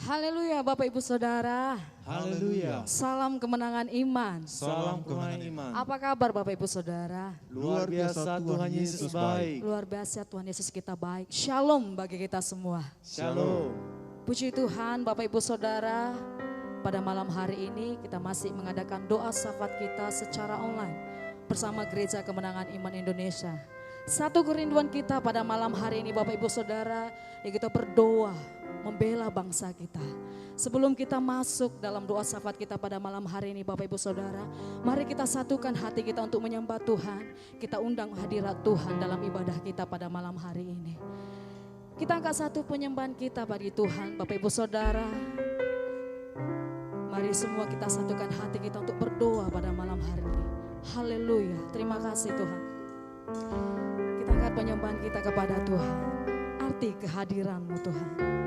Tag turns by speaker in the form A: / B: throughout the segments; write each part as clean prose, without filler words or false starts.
A: Haleluya Bapak Ibu Saudara.
B: Haleluya.
A: Salam kemenangan iman.
B: Salam kemenangan iman.
A: Apa kabar Bapak Ibu Saudara?
B: Luar biasa Tuhan Yesus baik.
A: Luar biasa Tuhan Yesus kita baik. Shalom bagi kita semua.
B: Shalom.
A: Puji Tuhan Bapak Ibu Saudara. Pada malam hari ini kita masih mengadakan doa syafaat kita secara online bersama Gereja Kemenangan Iman Indonesia. Satu kerinduan kita pada malam hari ini Bapak Ibu Saudara, ya kita berdoa membela bangsa kita. Sebelum kita masuk dalam doa syafaat kita pada malam hari ini Bapak Ibu Saudara, mari kita satukan hati kita untuk menyembah Tuhan. Kita undang hadirat Tuhan dalam ibadah kita pada malam hari ini. Kita angkat satu penyembahan kita bagi Tuhan Bapak Ibu Saudara. Mari semua kita satukan hati kita untuk berdoa pada malam hari ini. Haleluya, terima kasih Tuhan. Kita angkat penyembahan kita kepada Tuhan. Arti kehadiran-Mu Tuhan.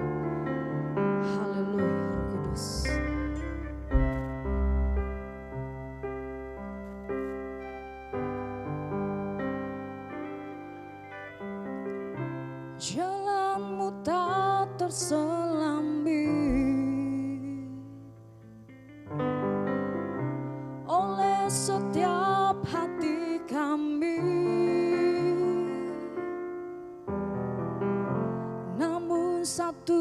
A: Haleluya, Roh Kudus. Jalan-Mu tak terselami oleh setiap hati kami. Namun satu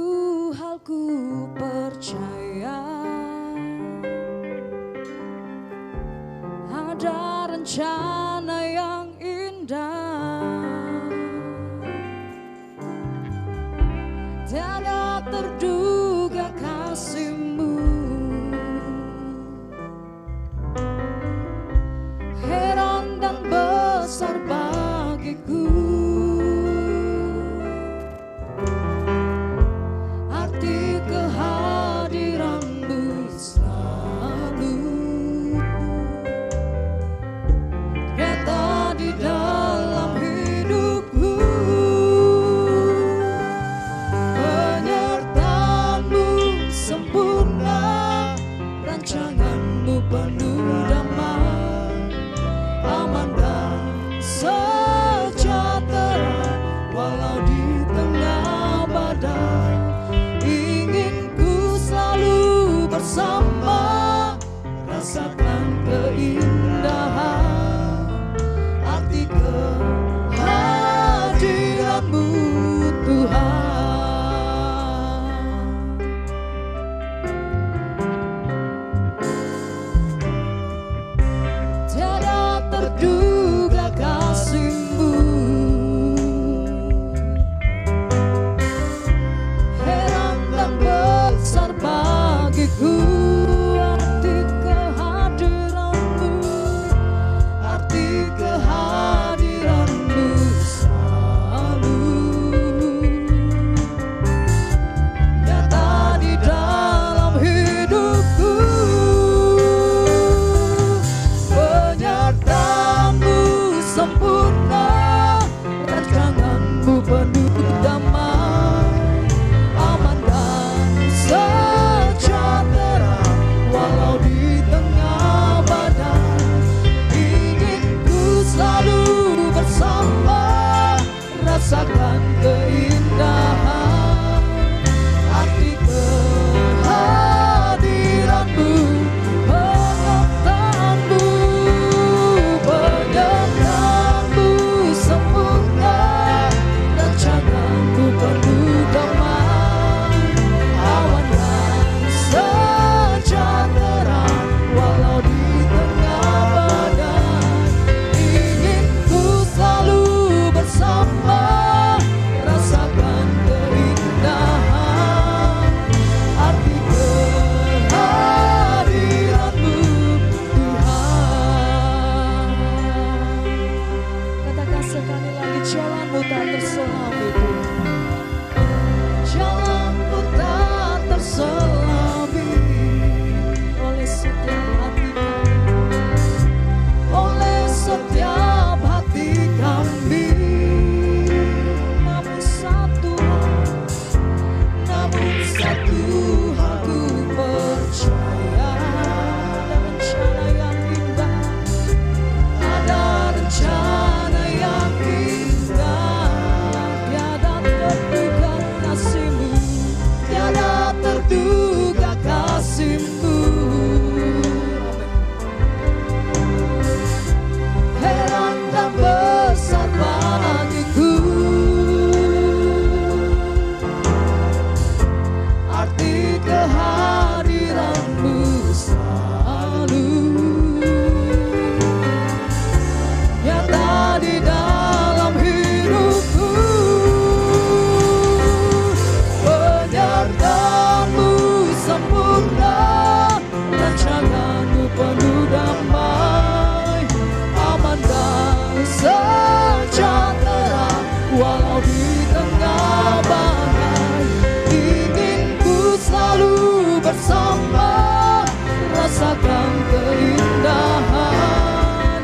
A: hal ku percaya, ada rencana yang indah, tiada terduga kasih-Mu, heran dan besar bagiku. Arti kehadiran-Mu selalu nyata di dalam hidupku. Penyertaan-Mu sempurna, rancangan-Mu penuh damai, aman dan sejahtera walau di tengah badai. Ingin ku selalu bersama, rasakan keindahan arti kehadiran-Mu Tuhan. Tiada terduga kasih-Mu, heran dan besar bagiku. Arti kehadiran-Mu, arti kehadiran-Mu selalu nyata di dalam hidupku. Penyertaan-Mu sempurna, rancangan-Mu penuh damai, aman dan sejahtera walau di tengah badai. Ingin ku selalu bersama, rasakan keindahan arti kehadiran-Mu. Penyertaan-Mu, penyertaan-Mu sempurna, rancangan-Mu penuh damai, awan dan sejahtera walau di tengah badai. Ingin ku selalu bersama, rasakan keindahan arti kehadiran-Mu Tuhan. Katakan sekali lagi, jalan-Mu tak terselami Tuhan. Jalan-Mu tak terselami oleh setiap hati kami, oleh setiap hati kami. Namun satu hal ku percaya, ada rencana yang indah, ada rencana yang indah, tiada terduga kasih-Mu, tiada terduga duga kasih-Mu. Heran dan besar bagiku arti kehadiran-Mu selalu nyata di dalam hidupku. Penyertaan-Mu sempurna, rancangan-Mu penuh damai, aman dan sejahtera walau di tengah badai. Ingin ku selalu bersama, rasakan keindahan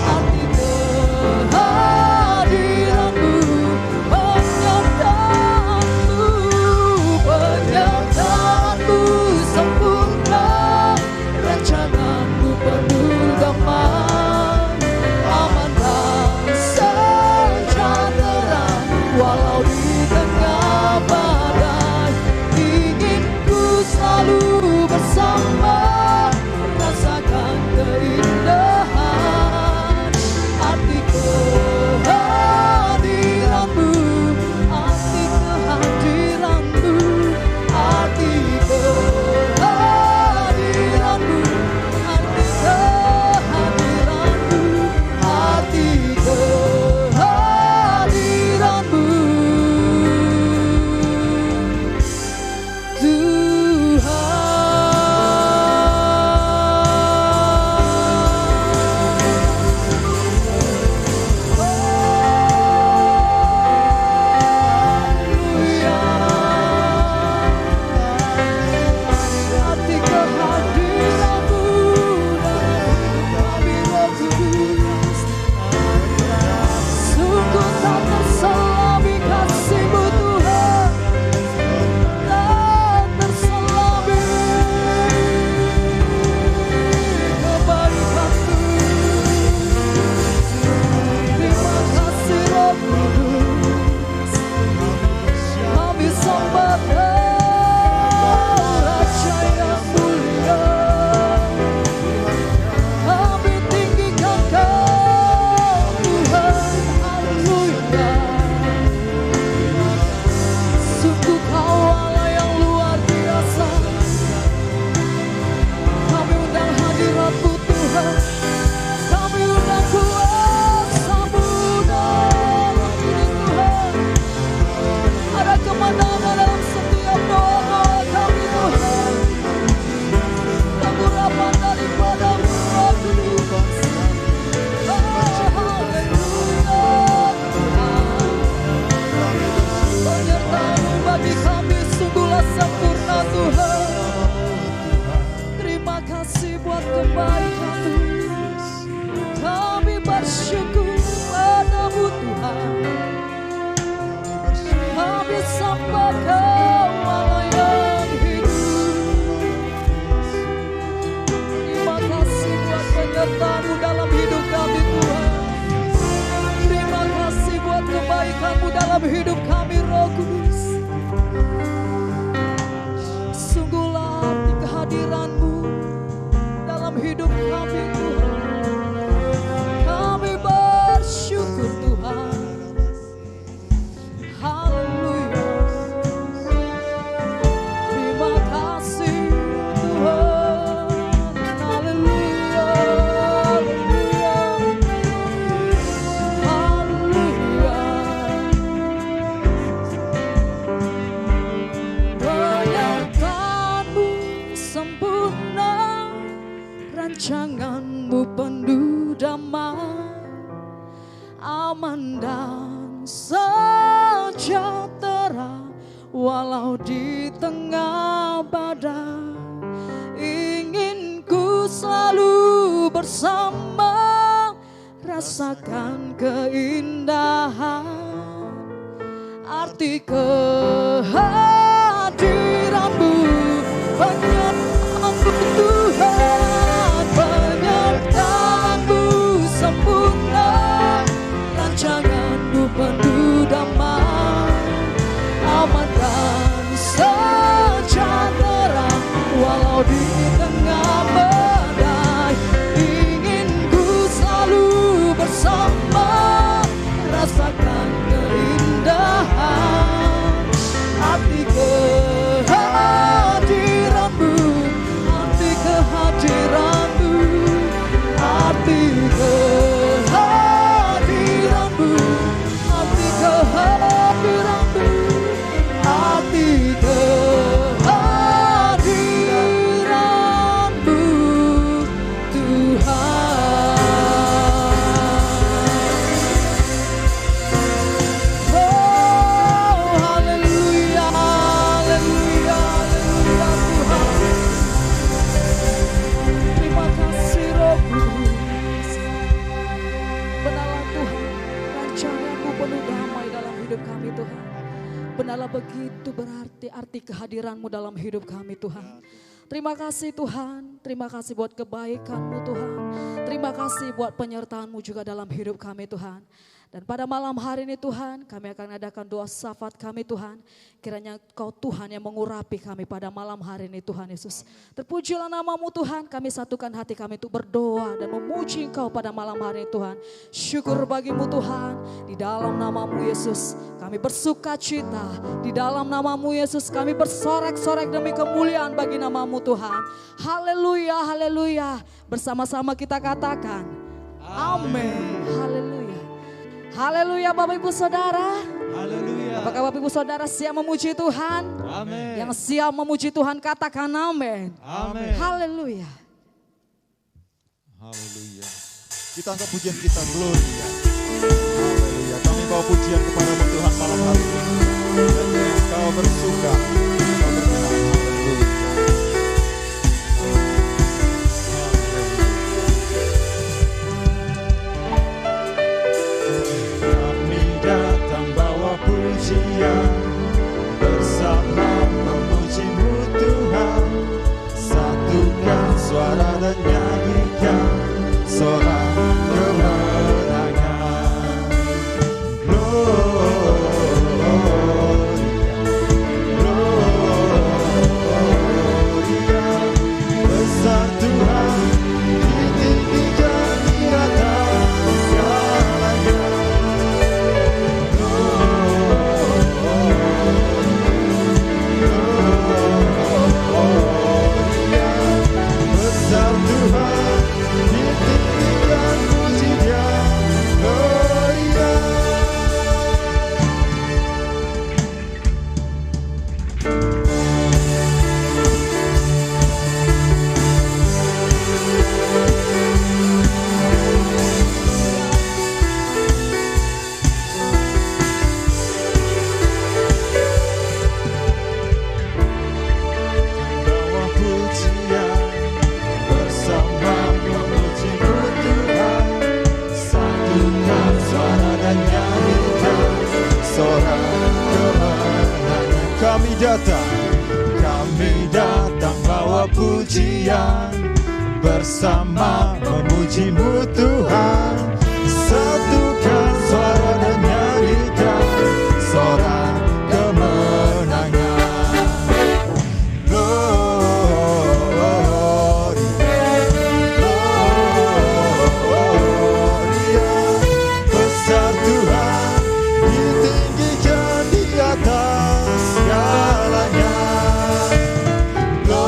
A: arti kehadiran-Mu. Penyertaan-Mu, penyertaan-Mu sempurna, rancangan-Mu penuh damai, aman dan sejahtera walau di tengah badai. Ingin ku selalu bersama, rasakan keindahan arti kehadiran-Mu, arti kehadiran-Mu, arti kehadiran-Mu, arti kehadiran-Mu, arti kehadiran-Mu, arti kehadiran-Mu dalam Roh Kudus. Sungguh tak terselami kasih-Mu Tuhan, tak terselami kebaikan-Mu. Terima kasih Roh Kudus, kami sembah Raja yang mulia, kami tinggikan Kau Tuhan, haleluya. Sungguh Kau Allah yang luar biasa, kami undang hadirat-Mu Tuhan, kami undang kuasa-Mu dalam diri Tuhan. Ada kemenangan dalam setiap doa kami Tuhan, pengurapan daripada-Mu Roh Kudus. Haleluya Tuhan, penyertaan-Mu bagi kami sungguhlah sempurna Tuhan. Terima kasih buat kebaikan Tuhan, kami bersyukur padamu Tuhan. Kami sembah Kau Allah yang hidup. Terima kasih buat penyertaan-Mu dalam hidup kami Tuhan. Terima kasih buat kebaikan-Mu dalam hidup kami Roh Kudus. Sungguhlah arti kehadiran-Mu dalam hidup kami Tuhan. Kami bersyukur Tuhan. Haleluya. Terima kasih Tuhan. Haleluya. Haleluya. Haleluya. Penyertaan-Mu sempurna, rancangan-Mu penuh damai, aman dan sejahtera walau di tengah badai. Ingin ku selalu bersama, rasakan keindahan arti kehadiran-Mu. Penyertaan-Mu Tuhan, penyertaan-Mu sempurna, rancangan-Mu penuh damai, aman dan sejahtera mengerti arti kehadiran-Mu dalam hidup kami Tuhan. Terima kasih Tuhan, terima kasih buat kebaikan-Mu Tuhan. Terima kasih buat penyertaan-Mu juga dalam hidup kami Tuhan. Dan pada malam hari ini Tuhan, kami akan adakan doa syafaat kami Tuhan. Kiranya Kau Tuhan yang mengurapi kami pada malam hari ini Tuhan Yesus. Terpujilah nama-Mu Tuhan, kami satukan hati kami untuk berdoa dan memuji Engkau pada malam hari ini Tuhan. Syukur bagi-Mu Tuhan, di dalam nama-Mu Yesus kami bersuka cita. Di dalam nama-Mu Yesus kami bersorak-sorak demi kemuliaan bagi nama-Mu Tuhan. Haleluya, haleluya. Bersama-sama kita katakan, amin. Haleluya. Haleluya Bapak Ibu Saudara.
B: Haleluya.
A: Apakah Bapak Ibu Saudara siap memuji Tuhan?
B: Amin.
A: Yang siap memuji Tuhan katakan amin.
B: Amin.
A: Haleluya.
C: Haleluya. Kita angkat pujian kita, gloria. Haleluya. Kami bawa pujian kepada-Mu Tuhan malam hari ini. Dan Engkau bersuka, Engkau berkenan. Haleluya.
B: Kami datang bawa pujian, bersama memuji-Mu Tuhan. Satukan suara dan nyanyikan sorak kemenangan. Gloria, besar Tuhan, ditinggikan di atas segalanya. Gloria, besar Tuhan, ditinggikan puji-Nya. Gloria. Bawa pujian, bersama memuji-Mu Tuhan. Satukan suara dan nyanyikan sorak kemenangan. Kami datang bawa pujian, bersama memuji-Mu Tuhan. Satukan suara dan nyanyikan sorak kemenangan. Gloria, besar Tuhan, ditinggikan di atas segalanya. Gloria,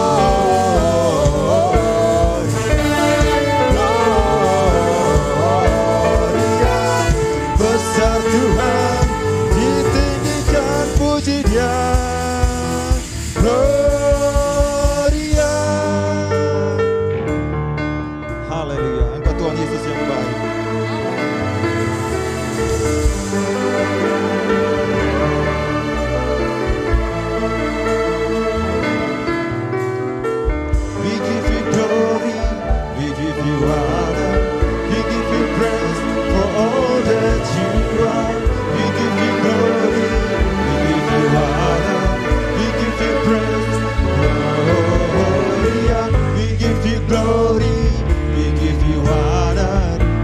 B: besar Tuhan, ditinggikan puji-Dia. Gloria.
C: Haleluya. Engkau Tuhan Yesus yang baik.
B: We give you glory, we give you honor, we give you praise for all that you are. We give you glory, we give you honor, we give you praise. Gloria, we give you glory, we give you honor,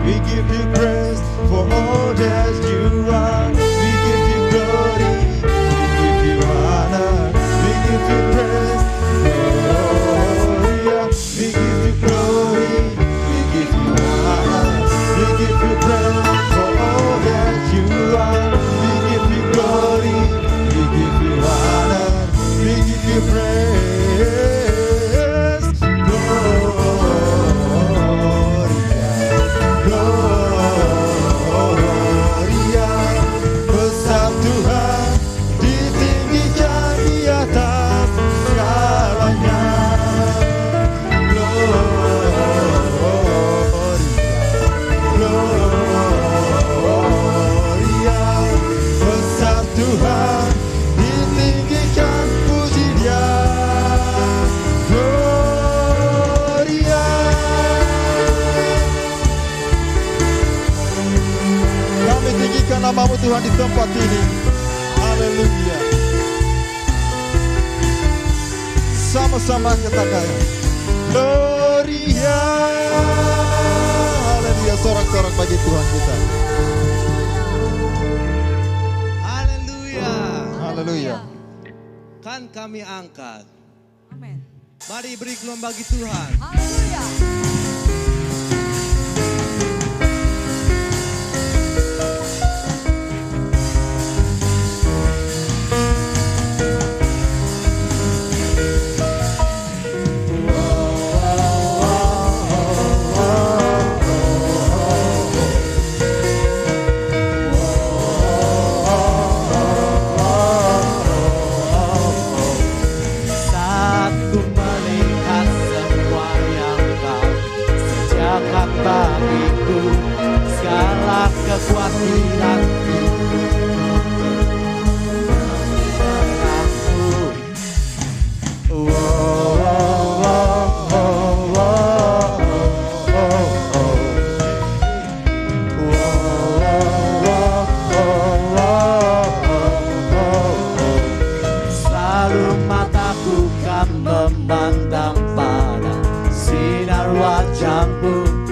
B: we give you praise for all that you are. We give you glory, we give you honor, we give you praise. Gloria, we give you glory, we give you honor, we give you praise for all that you are. We give you glory, we give you honor, we give you praise. Gloria, besar Tuhan, ditinggikan di atas segalanya. Gloria, besar Tuhan, ditinggikan puji-Dia. Gloria.
C: Kami tinggikan nama-Mu Tuhan di tempat ini. Haleluya. Sama-sama katakan Gloria. Haleluya, sorak-sorak bagi Tuhan kita.
D: Haleluya.
C: Haleluya.
D: Kan kami angkat.
A: Amin.
D: Mari beri gelombang bagi Tuhan.
A: Haleluya.
D: Bagiku segala kekhawatiran selalu mataku kan memandang pada sinar wajahmu.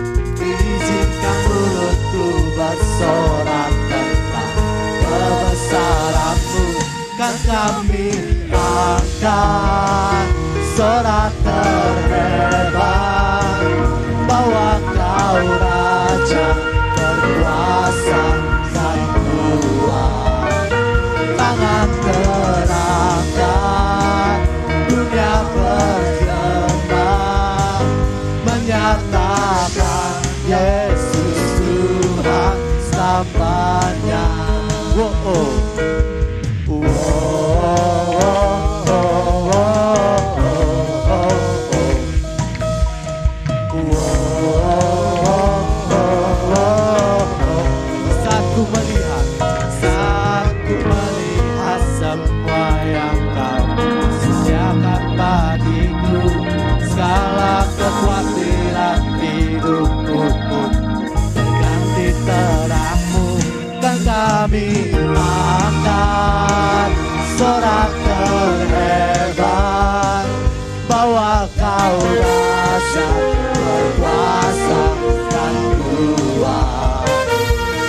D: Izinkan mulutku bersorak tentang kebesaranmu. Kan kami angkat sorak terhebat bahwa Kau Raja berkuasa dan kuat. Tangan terangkat dunia bergema menyatakan Yesus Tuhan selamanya. Saat ku melihat semua yang Kau sediakan bagiku, segala kekhawatiran hidupku pun berganti terang-Mu. Kan kami angkat sorak terhebat bahwa Kau Raja berkuasa dan kuat.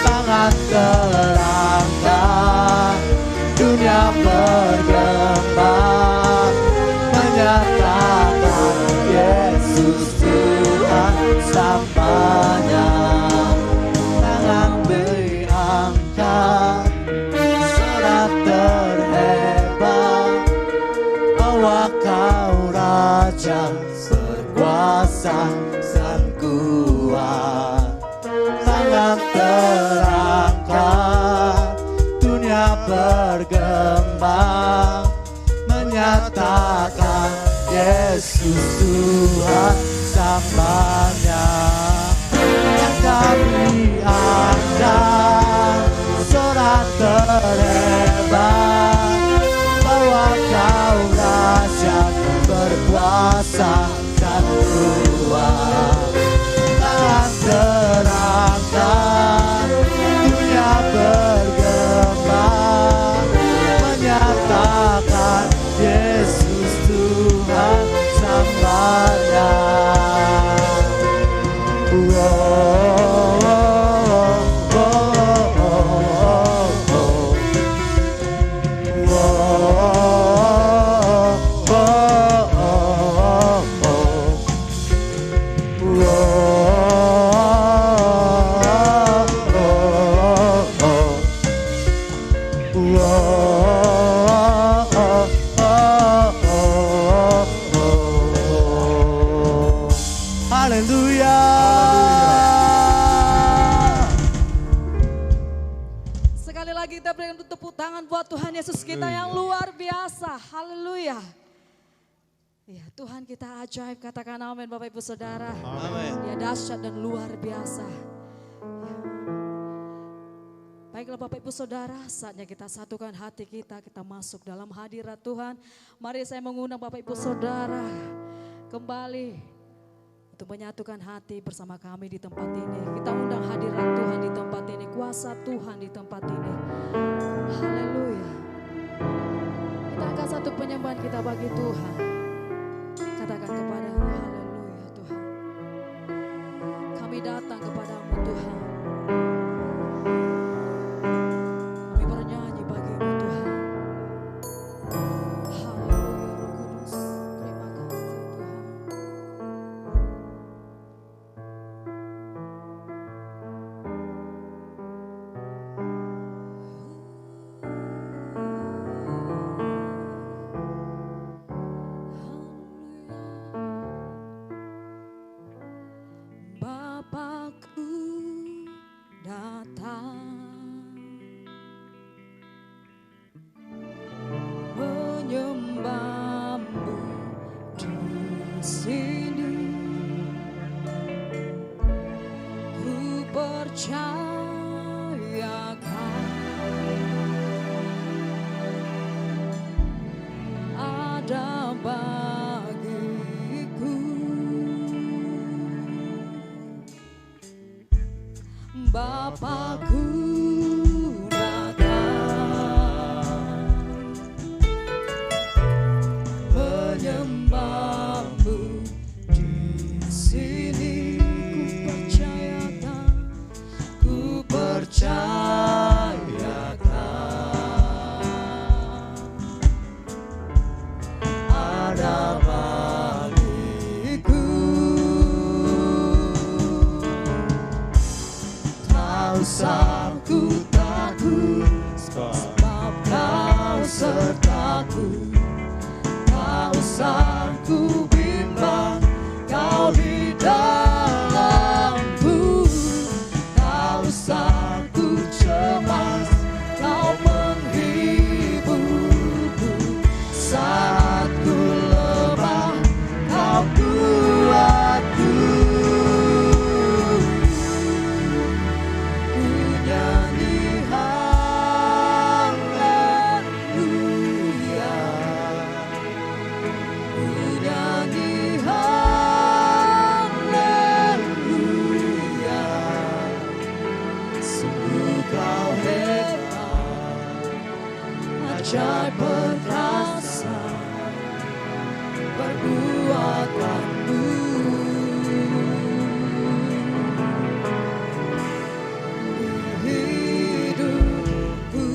D: Tangan terangkat dunia bergema menyatakan Yesus Tuhan selamanya. Tangan diangkat sorak terhebat bahwa Kau Raja berkuasa dan kuat. Tangan terangkat dunia bergema menyatakan Yesus Tuhan selamanya. Yang kami angkat sorak terhebat bahwa Kau Raja berkuasa dan kuat. Tangan terangkat dunia bergema menyatakan Yesus Tuhan selamanya. Haleluya.
A: Sekali lagi kita berikan tepuk tangan buat Tuhan Yesus kita yang luar biasa. Haleluya. Ya, Tuhan kita ajaib, katakan amin Bapak Ibu Saudara.
D: Amin.
A: Ya, dahsyat dan luar biasa. Ya. Baiklah Bapak Ibu Saudara, saatnya kita satukan hati kita masuk dalam hadirat Tuhan. Mari saya mengundang Bapak Ibu Saudara kembali untuk menyatukan hati bersama kami di tempat ini. Kita undang hadirat Tuhan di tempat ini, kuasa Tuhan di tempat ini. Haleluya. Kita angkat satu penyembahan kita bagi Tuhan. sini. Ku percayakan ada bagiku Bapakku datang menyembahmu di sini. Ku percayakan ada bagiku. Tak usah ku takut, sebab kau sertaku. Tak usah ku bimbang, kau di dalamku. Tak usah ku cemas, kau menghiburku. Saat ku lemah, kau kuatku. Ku nyanyi haleluya, ku nyanyi haleluya. Sungguh kau hebat, ajaib perkasa perbuatanmu. Di hidupku.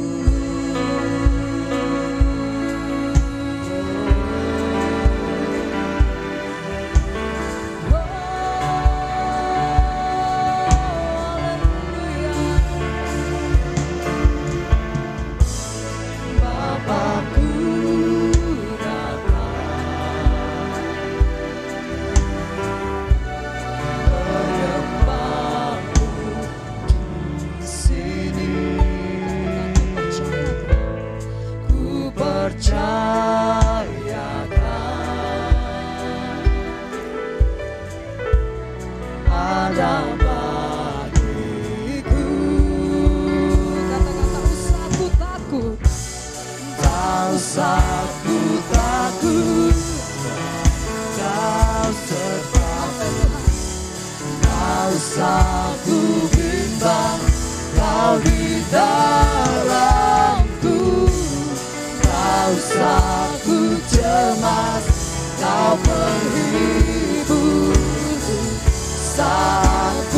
A: Bapakku datang menyembahmu di sini. Ku percayakan ada bagiku. Katakan tak usah ku takut, tak usah ku takut, kau sertaku. Tak usah ku bimbang, kau di dalamku. Tak usah ku cemas, kau menghibur. Saat ku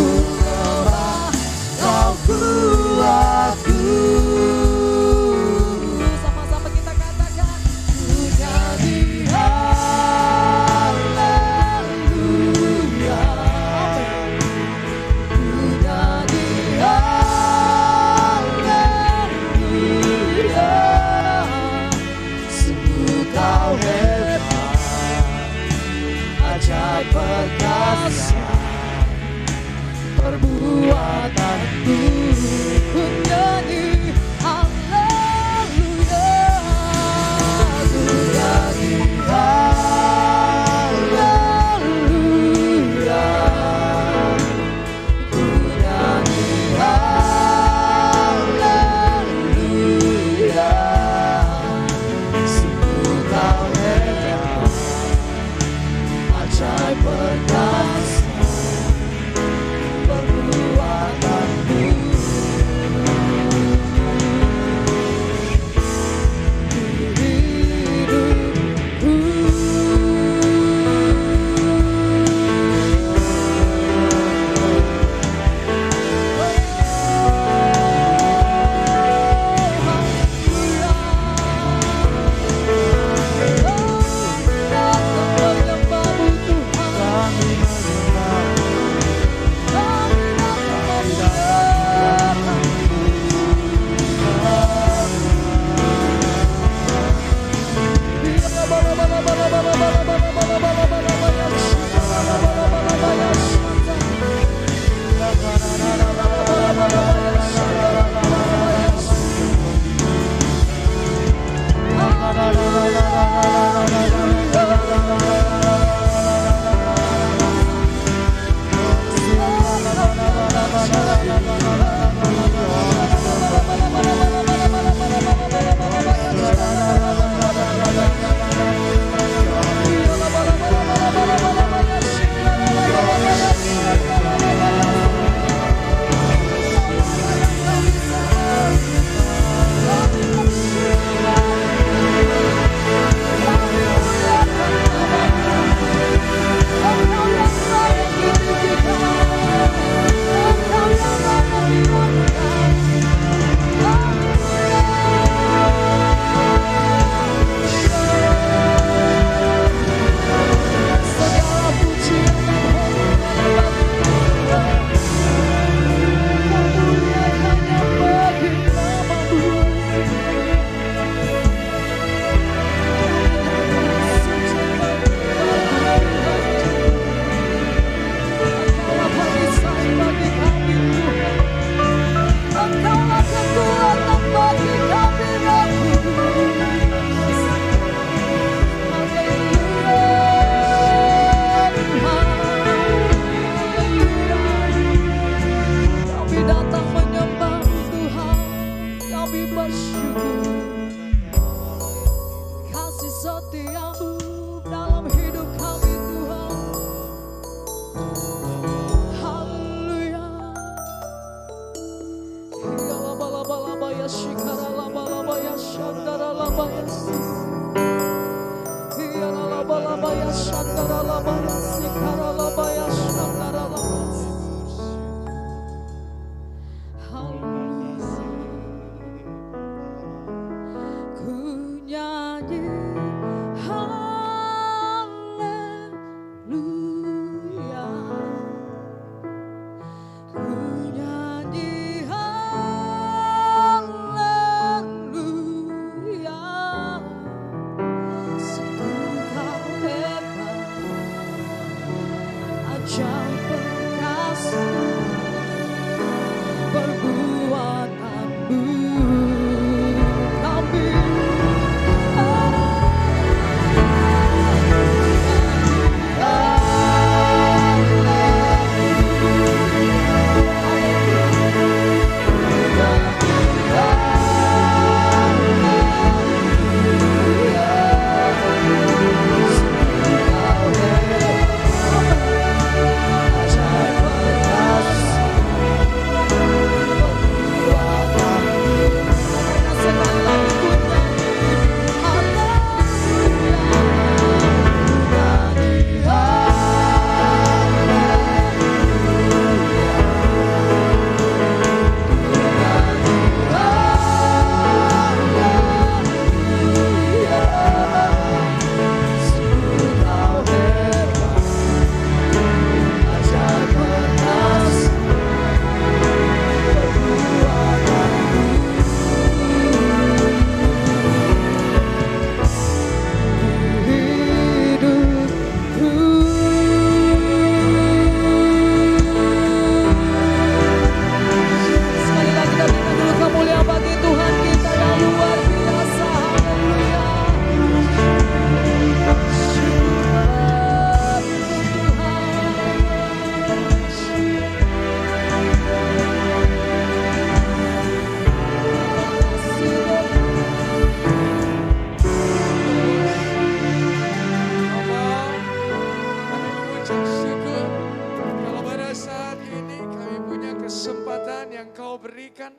E: berikan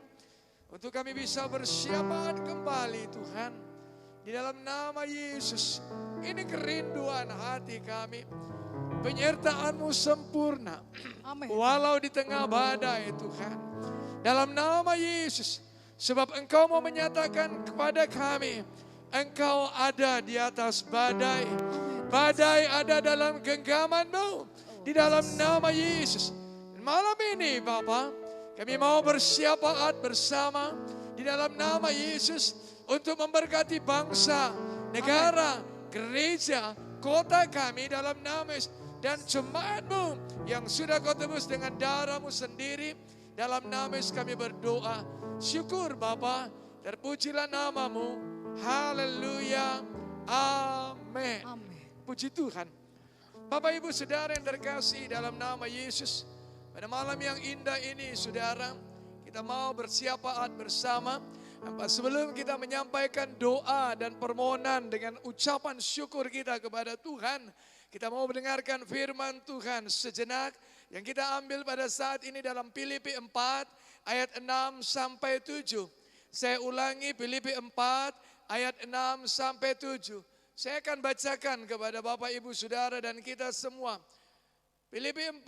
E: untuk kami bisa bersyafaat kembali Tuhan. Di dalam nama Yesus, ini kerinduan hati kami. Penyertaan-Mu sempurna.
A: Amin.
E: Walau di tengah badai Tuhan. Dalam nama Yesus, sebab Engkau mau menyatakan kepada kami, Engkau ada di atas badai. Badai ada dalam genggaman-Mu. Di dalam nama Yesus. Malam ini Bapa, kami mau bersyafaat bersama di dalam nama Yesus untuk memberkati bangsa, negara, gereja, kota kami dalam nama Yesus. Dan jemaat-Mu yang sudah Kau tebus dengan darah-Mu sendiri. Dalam nama Yesus kami berdoa. Syukur Bapa, terpujilah nama-Mu. Haleluya. Amin. Puji Tuhan. Bapak Ibu Saudara yang terkasih dalam nama Yesus. Pada malam yang indah ini saudara, kita mau bersyafaat bersama. Sebelum kita menyampaikan doa dan permohonan dengan ucapan syukur kita kepada Tuhan, kita mau mendengarkan firman Tuhan sejenak yang kita ambil pada saat ini dalam Filipi 4 ayat 6 sampai 7. Saya ulangi, Filipi 4 ayat 6 sampai 7. Saya akan bacakan kepada Bapak Ibu Saudara dan kita semua. Filipi 4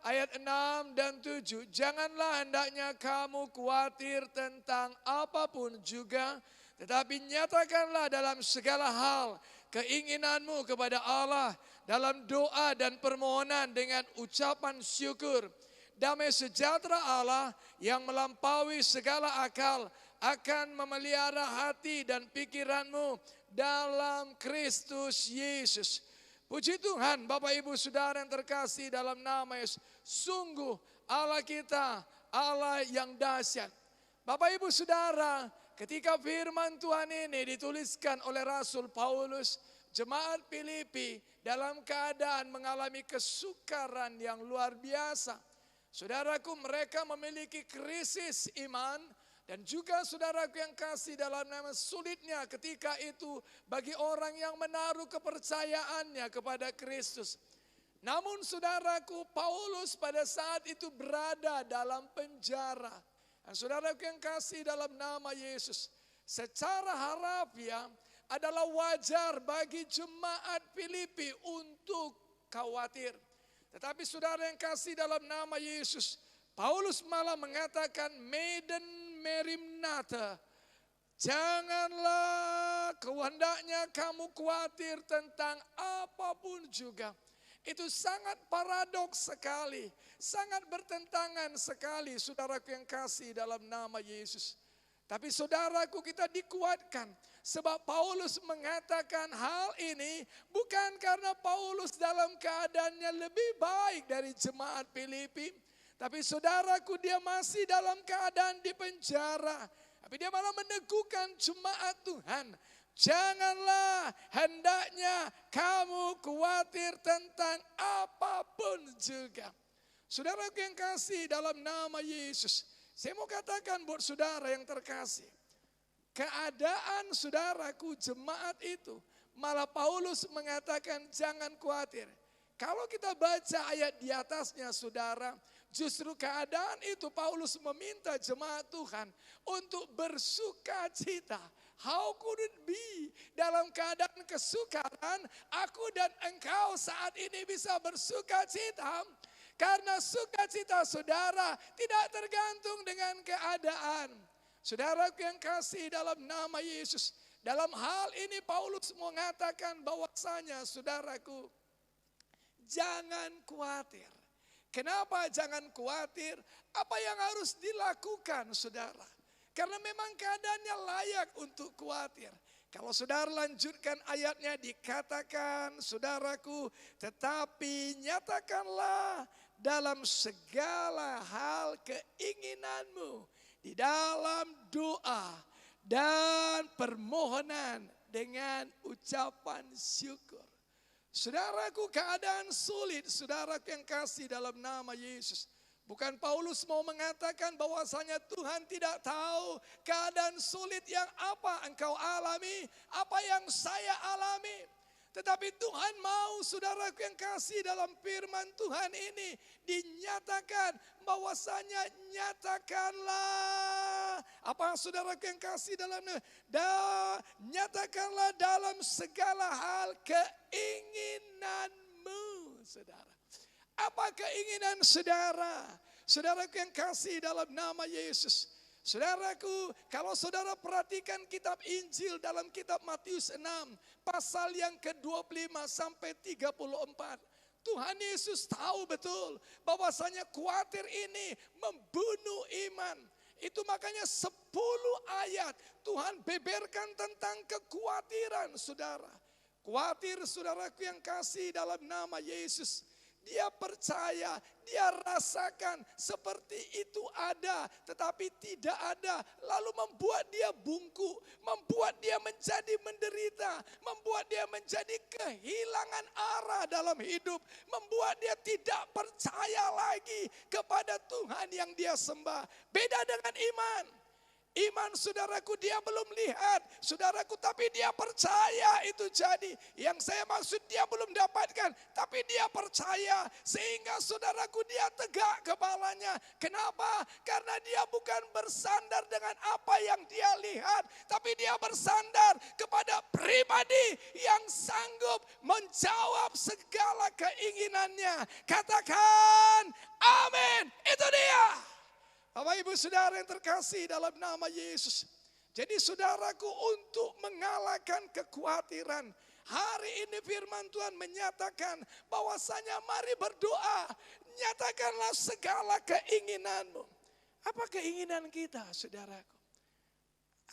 E: ayat 6 dan 7. Janganlah hendaknya kamu khawatir tentang apapun juga, tetapi nyatakanlah dalam segala hal keinginanmu kepada Allah dalam doa dan permohonan dengan ucapan syukur. Damai sejahtera Allah yang melampaui segala akal akan memelihara hati dan pikiranmu dalam Kristus Yesus. Puji Tuhan, Bapak Ibu Saudara yang terkasih dalam nama Yesus. Sungguh Allah kita, Allah yang dahsyat. Bapak Ibu Saudara, ketika firman Tuhan ini dituliskan oleh Rasul Paulus, jemaat Filipi dalam keadaan mengalami kesukaran yang luar biasa. Saudaraku, mereka memiliki krisis iman. Dan juga saudaraku yang kasih dalam nama sulitnya ketika itu bagi orang yang menaruh kepercayaannya kepada Kristus. Namun saudaraku, Paulus pada saat itu berada dalam penjara. Dan saudaraku yang kasih dalam nama Yesus, secara harafiah adalah wajar bagi jemaat Filipi untuk khawatir. Tetapi saudara yang kasih dalam nama Yesus, Paulus malah mengatakan Maiden merimnata. Janganlah kehendaknya kamu khawatir tentang apapun juga. Itu sangat paradoks sekali, sangat bertentangan sekali saudaraku yang kasih dalam nama Yesus. Tapi saudaraku, kita dikuatkan sebab Paulus mengatakan hal ini bukan karena Paulus dalam keadaannya lebih baik dari jemaat Filipi. Tapi saudaraku, dia masih dalam keadaan di penjara. Tapi dia malah meneguhkan jemaat Tuhan. Janganlah hendaknya kamu khawatir tentang apapun juga. Saudaraku yang kasih dalam nama Yesus. Saya mau katakan buat saudara yang terkasih. Keadaan saudaraku jemaat itu. Malah Paulus mengatakan jangan khawatir. Kalau kita baca ayat di atasnya saudara. Justru keadaan itu Paulus meminta jemaat Tuhan untuk bersuka cita. How could it be? Dalam keadaan kesukaran aku dan engkau saat ini bisa bersuka cita. Karena sukacita saudara tidak tergantung dengan keadaan. Saudaraku yang kasih dalam nama Yesus. Dalam hal ini Paulus mengatakan bahwasanya saudaraku, jangan khawatir. Kenapa jangan khawatir? Apa yang harus dilakukan saudara? Karena memang keadaannya layak untuk khawatir. Kalau saudara lanjutkan ayatnya dikatakan saudaraku, tetapi nyatakanlah dalam segala hal keinginanmu di dalam doa dan permohonan dengan ucapan syukur. Saudaraku, keadaan sulit, saudaraku yang kasih dalam nama Yesus. Bukan Paulus mau mengatakan bahwasanya Tuhan tidak tahu keadaan sulit yang apa engkau alami, apa yang saya alami. Tetapi Tuhan mau saudaraku yang kasih dalam firman Tuhan ini dinyatakan bahwasanya nyatakanlah. Apa saudaraku yang kasih dalamnya? Nyatakanlah dalam segala hal keinginanmu saudara. Apa keinginan saudara? Saudaraku yang kasih dalam nama Yesus. Saudaraku, kalau saudara perhatikan kitab Injil dalam kitab Matius 6, pasal yang ke-25 sampai 34. Tuhan Yesus tahu betul bahwasanya khawatir ini membunuh iman. Itu makanya 10 ayat Tuhan beberkan tentang kekhawatiran saudara. Khawatir saudaraku yang kasih dalam nama Yesus. Dia percaya, dia rasakan seperti itu ada, tetapi tidak ada. Lalu membuat dia bungkuk, membuat dia menjadi menderita, membuat dia menjadi kehilangan arah dalam hidup, membuat dia tidak percaya lagi kepada Tuhan yang dia sembah. Beda dengan iman. Iman saudaraku dia belum lihat, saudaraku, tapi dia percaya itu jadi. Yang saya maksud dia belum dapatkan, tapi dia percaya. Sehingga saudaraku dia tegak kepalanya. Kenapa? Karena dia bukan bersandar dengan apa yang dia lihat, tapi dia bersandar kepada pribadi yang sanggup menjawab segala keinginannya. Katakan amin, itu dia. Bapak Ibu Saudara yang terkasih dalam nama Yesus. Jadi saudaraku, untuk mengalahkan kekhawatiran, hari ini firman Tuhan menyatakan bahwasanya mari berdoa, nyatakanlah segala keinginanmu. Apa keinginan kita saudaraku?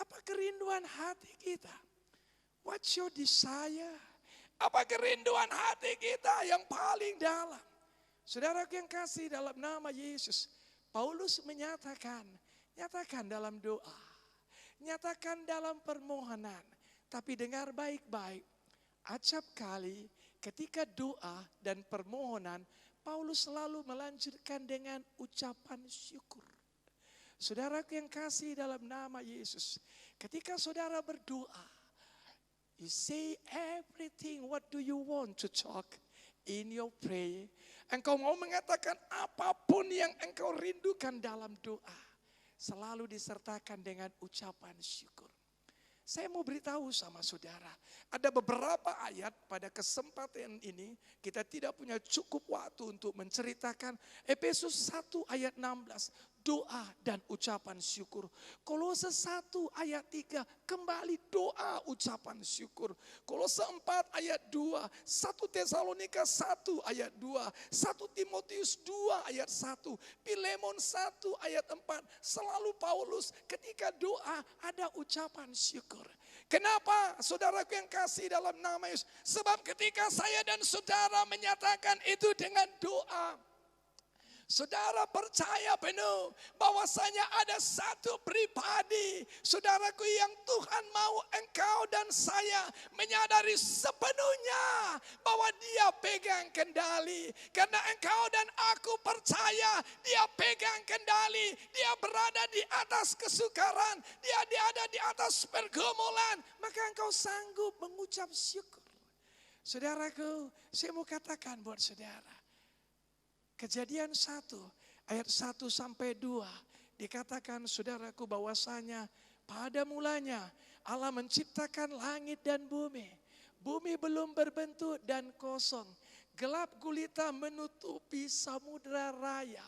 E: Apa kerinduan hati kita? What's your desire? Apa kerinduan hati kita yang paling dalam? Saudaraku yang kasih dalam nama Yesus. Paulus menyatakan, nyatakan dalam doa, nyatakan dalam permohonan. Tapi dengar baik-baik, acap kali ketika doa dan permohonan, Paulus selalu melanjutkan dengan ucapan syukur. Saudaraku yang kasih dalam nama Yesus, ketika saudara berdoa, you say everything what do you want to talk in your prayer. Engkau mau mengatakan apapun yang engkau rindukan dalam doa. Selalu disertakan dengan ucapan syukur. Saya mau beritahu sama saudara, ada beberapa ayat pada kesempatan ini kita tidak punya cukup waktu untuk menceritakan. Efesus 1 ayat 16, doa dan ucapan syukur. Kolose 1 ayat 3, kembali doa ucapan syukur. Kolose 4 ayat 2, 1 Tesalonika 1 ayat 2, 1 Timotius 2 ayat 1, Filemon 1 ayat 4. Selalu Paulus ketika doa ada ucapan syukur. Kenapa saudaraku yang kasih dalam nama Yesus? Sebab ketika saya dan saudara menyatakan itu dengan doa, saudara percaya penuh bahwasanya ada satu pribadi, saudaraku, yang Tuhan mau engkau dan saya menyadari sepenuhnya bahwa Dia pegang kendali. Karena engkau dan aku percaya Dia pegang kendali, Dia berada di atas kesukaran, Dia ada di atas pergumulan, maka engkau sanggup mengucap syukur. Saudaraku, saya mau katakan buat saudara, Kejadian 1 ayat 1 sampai 2 dikatakan saudaraku bahwasanya pada mulanya Allah menciptakan langit dan bumi. Bumi belum berbentuk dan kosong. Gelap gulita menutupi samudra raya.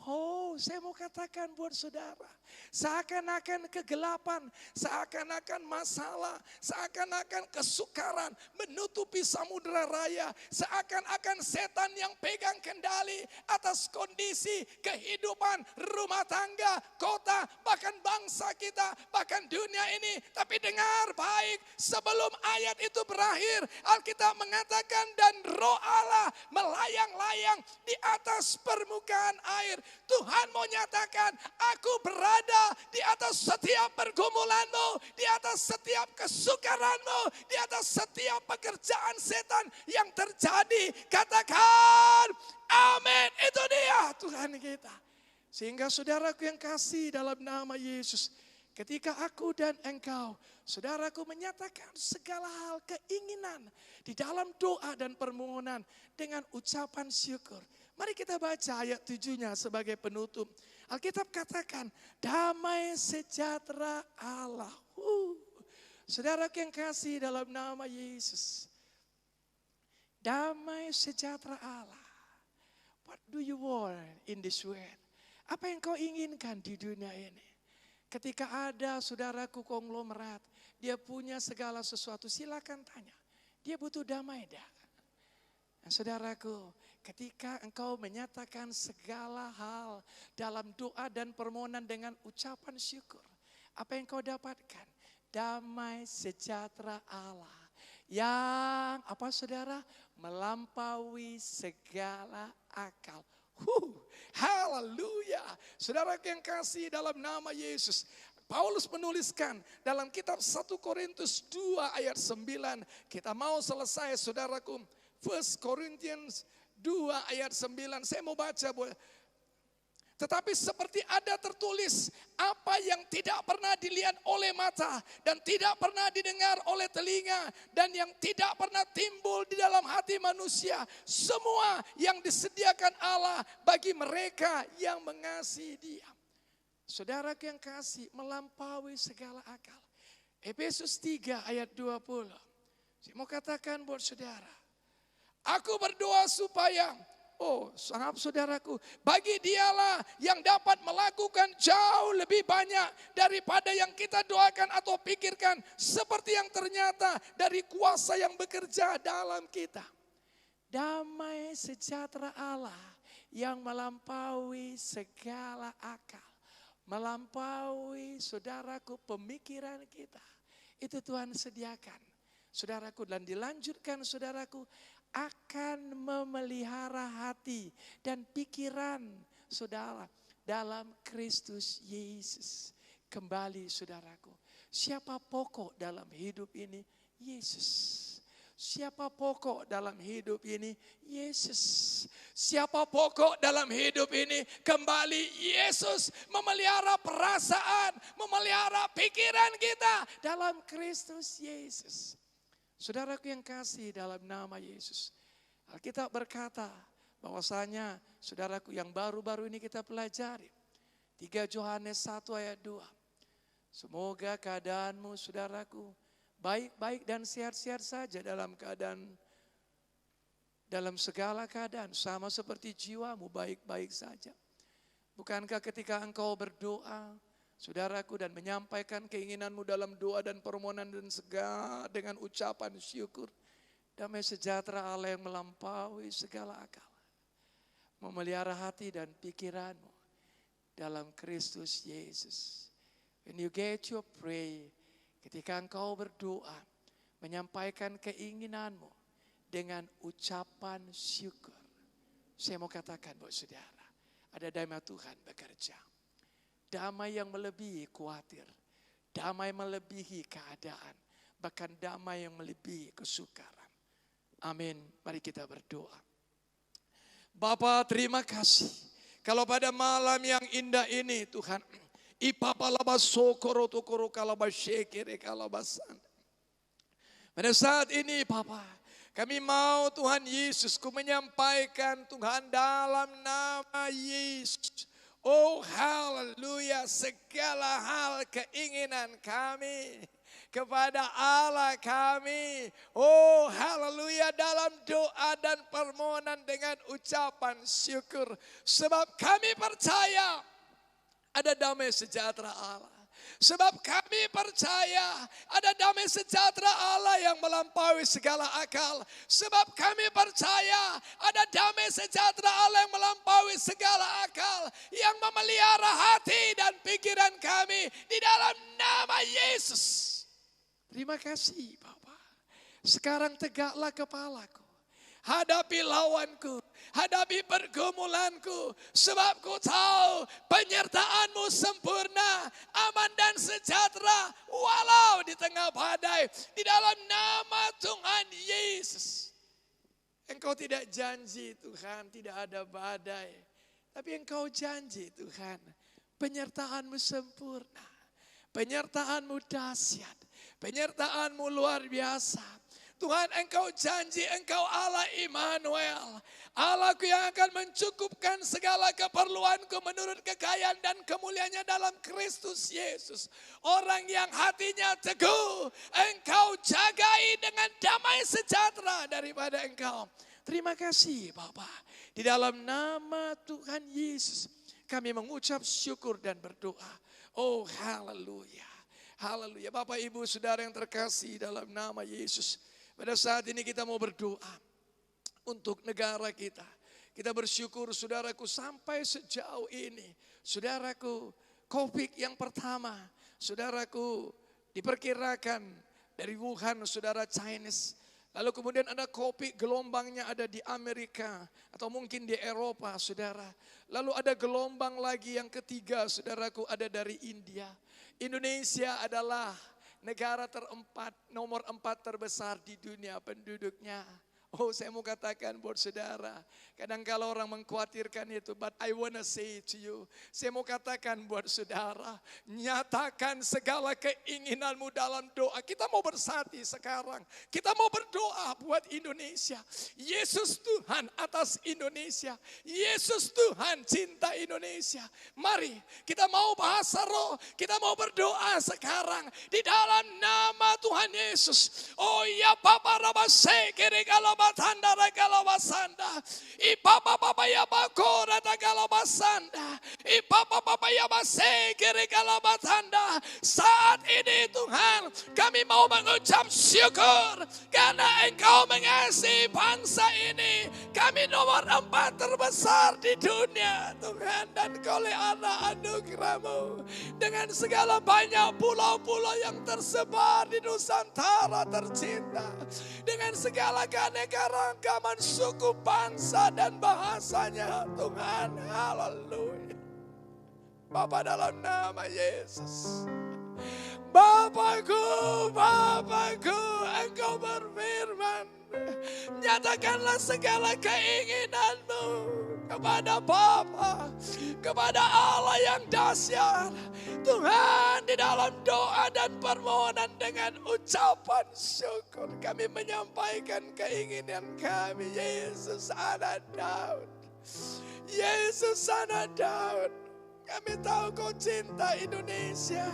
E: Oh, saya mau katakan buat saudara, seakan-akan kegelapan, seakan-akan masalah, seakan-akan kesukaran menutupi samudra raya, seakan-akan setan yang pegang kendali atas kondisi kehidupan rumah tangga, kota, bahkan bangsa kita, bahkan dunia ini. Tapi dengar baik, sebelum ayat itu berakhir, Alkitab mengatakan dan Roh Allah melayang-layang di atas permukaan air. Tuhan mau nyatakan, aku berada di atas setiap pergumulanmu, di atas setiap kesukaranmu, di atas setiap pekerjaan setan yang terjadi. Katakan, amin. Itu dia Tuhan kita. Sehingga saudaraku yang kasih dalam nama Yesus, ketika aku dan engkau, saudaraku, menyatakan segala hal keinginan di dalam doa dan permohonan dengan ucapan syukur. Mari kita baca ayat 7-nya sebagai penutup. Alkitab katakan, damai sejahtera Allah. Saudaraku yang kasih dalam nama Yesus, damai sejahtera Allah. What do you want in this world? Apa yang kau inginkan di dunia ini? Ketika ada saudaraku konglomerat, dia punya segala sesuatu, silakan tanya. Dia butuh damai dah. Nah, saudaraku, ketika engkau menyatakan segala hal dalam doa dan permohonan dengan ucapan syukur, apa yang kau dapatkan? Damai sejahtera Allah yang apa saudara? Melampaui segala akal. Haleluya. Saudara yang kasih dalam nama Yesus, Paulus menuliskan dalam kitab 1 Korintus 2 ayat 9. Kita mau selesai saudaraku. 1 Corinthians 2 ayat 9. Saya mau baca. Tetapi seperti ada tertulis, apa yang tidak pernah dilihat oleh mata dan tidak pernah didengar oleh telinga dan yang tidak pernah timbul di dalam hati manusia, semua yang disediakan Allah bagi mereka yang mengasihi Dia. Saudara yang kasih, melampaui segala akal. Efesus 3 ayat 20. Saya mau katakan buat saudara, aku berdoa supaya, sangat saudaraku, bagi Dialah yang dapat melakukan jauh lebih banyak daripada yang kita doakan atau pikirkan, seperti yang ternyata dari kuasa yang bekerja dalam kita. Damai sejahtera Allah yang melampaui segala akal, melampaui saudaraku pemikiran kita, itu Tuhan sediakan. Saudaraku, dan dilanjutkan saudaraku, akan memelihara hati dan pikiran saudara dalam Kristus Yesus. Kembali saudaraku, siapa pokok dalam hidup ini? Yesus. Siapa pokok dalam hidup ini? Yesus. Siapa pokok dalam hidup ini? Kembali Yesus. Memelihara perasaan, memelihara pikiran kita dalam Kristus Yesus. Saudaraku yang kasih dalam nama Yesus, Alkitab berkata bahwasanya saudaraku yang baru-baru ini kita pelajari, 3 Yohanes 1 ayat 2. Semoga keadaanmu saudaraku baik-baik dan sehat-sehat saja dalam segala keadaan. Sama seperti jiwamu baik-baik saja. Bukankah ketika engkau berdoa, saudaraku, dan menyampaikan keinginanmu dalam doa dan permohonan dan segala dengan ucapan syukur, damai sejahtera Allah yang melampaui segala akal memelihara hati dan pikiranmu dalam Kristus Yesus. When you get your pray, ketika engkau berdoa, menyampaikan keinginanmu dengan ucapan syukur. Saya mau katakan buat saudara, ada damai Tuhan bekerja. Damai yang melebihi khawatir, damai melebihi keadaan, bahkan damai yang melebihi kesukaran. Amin. Mari kita berdoa. Bapa, terima kasih. Kalau pada malam yang indah ini Tuhan, pada saat ini Bapa, kami mau Tuhan Yesus, ku menyampaikan Tuhan dalam nama Yesus. Oh haleluya, segala hal keinginan kami kepada Allah kami. Oh haleluya, dalam doa dan permohonan dengan ucapan syukur. Sebab kami percaya ada damai sejahtera Allah. Sebab kami percaya ada damai sejahtera Allah yang melampaui segala akal. Sebab kami percaya ada damai sejahtera Allah yang melampaui segala akal, yang memelihara hati dan pikiran kami di dalam nama Yesus. Terima kasih Bapa. Sekarang tegaklah kepalaku. Hadapi lawanku, hadapi pergumulanku, sebab ku tahu penyertaan-Mu sempurna, aman dan sejahtera, walau di tengah badai, di dalam nama Tuhan Yesus. Engkau tidak janji Tuhan tidak ada badai, tapi Engkau janji Tuhan, penyertaan-Mu sempurna, penyertaan-Mu dahsyat, penyertaan-Mu luar biasa. Tuhan, Engkau janji, Engkau Allah Immanuel, Allahku yang akan mencukupkan segala keperluanku menurut kekayaan dan kemuliaannya dalam Kristus Yesus. Orang yang hatinya teguh, Engkau jagai dengan damai sejahtera daripada Engkau. Terima kasih Bapa. Di dalam nama Tuhan Yesus, kami mengucap syukur dan berdoa. Oh haleluya, haleluya. Bapak Ibu Saudara yang terkasih dalam nama Yesus, pada saat ini kita mau berdoa untuk negara kita. Kita bersyukur saudaraku sampai sejauh ini. Saudaraku, COVID yang pertama, saudaraku diperkirakan dari Wuhan, saudara Chinese. Lalu kemudian ada COVID gelombangnya ada di Amerika atau mungkin di Eropa, saudara. Lalu ada gelombang lagi yang ketiga, saudaraku, ada dari India. Indonesia adalah negara nomor 4 terbesar di dunia penduduknya. Oh, saya mau katakan buat saudara, kadang kalau orang mengkhawatirkan itu, but I wanna say to you, saya mau katakan buat saudara, nyatakan segala keinginanmu dalam doa. Kita mau bersatu sekarang, kita mau berdoa buat Indonesia. Yesus Tuhan atas Indonesia, Yesus Tuhan cinta Indonesia. Mari kita mau bahasa roh, kita mau berdoa sekarang di dalam nama Tuhan Yesus. Oh ya Bapa Rabase kiri kalau Tanda regalabasanda, ipapa papa ya bakora regalabasanda, ipapa papa ya base regalabatanda. Saat ini Tuhan, kami mau mengucap syukur karena Engkau mengasihi bangsa ini. Kami nomor 4 terbesar di dunia Tuhan, dan oleh anak anugerah-Mu dengan segala banyak pulau-pulau yang tersebar di Nusantara tercinta, dengan segala keanekaragaman suku, bangsa dan bahasanya Tuhan. Haleluya. Bapa, dalam nama Yesus, Bapakku, Engkau berfirman, nyatakanlah segala keinginan-Mu kepada Bapa, kepada Allah yang dahsyat. Tuhan, di dalam doa dan permohonan dengan ucapan syukur, kami menyampaikan keinginan kami. Yesus anak Daud, Yesus anak Daud, kami tahu Kau cinta Indonesia.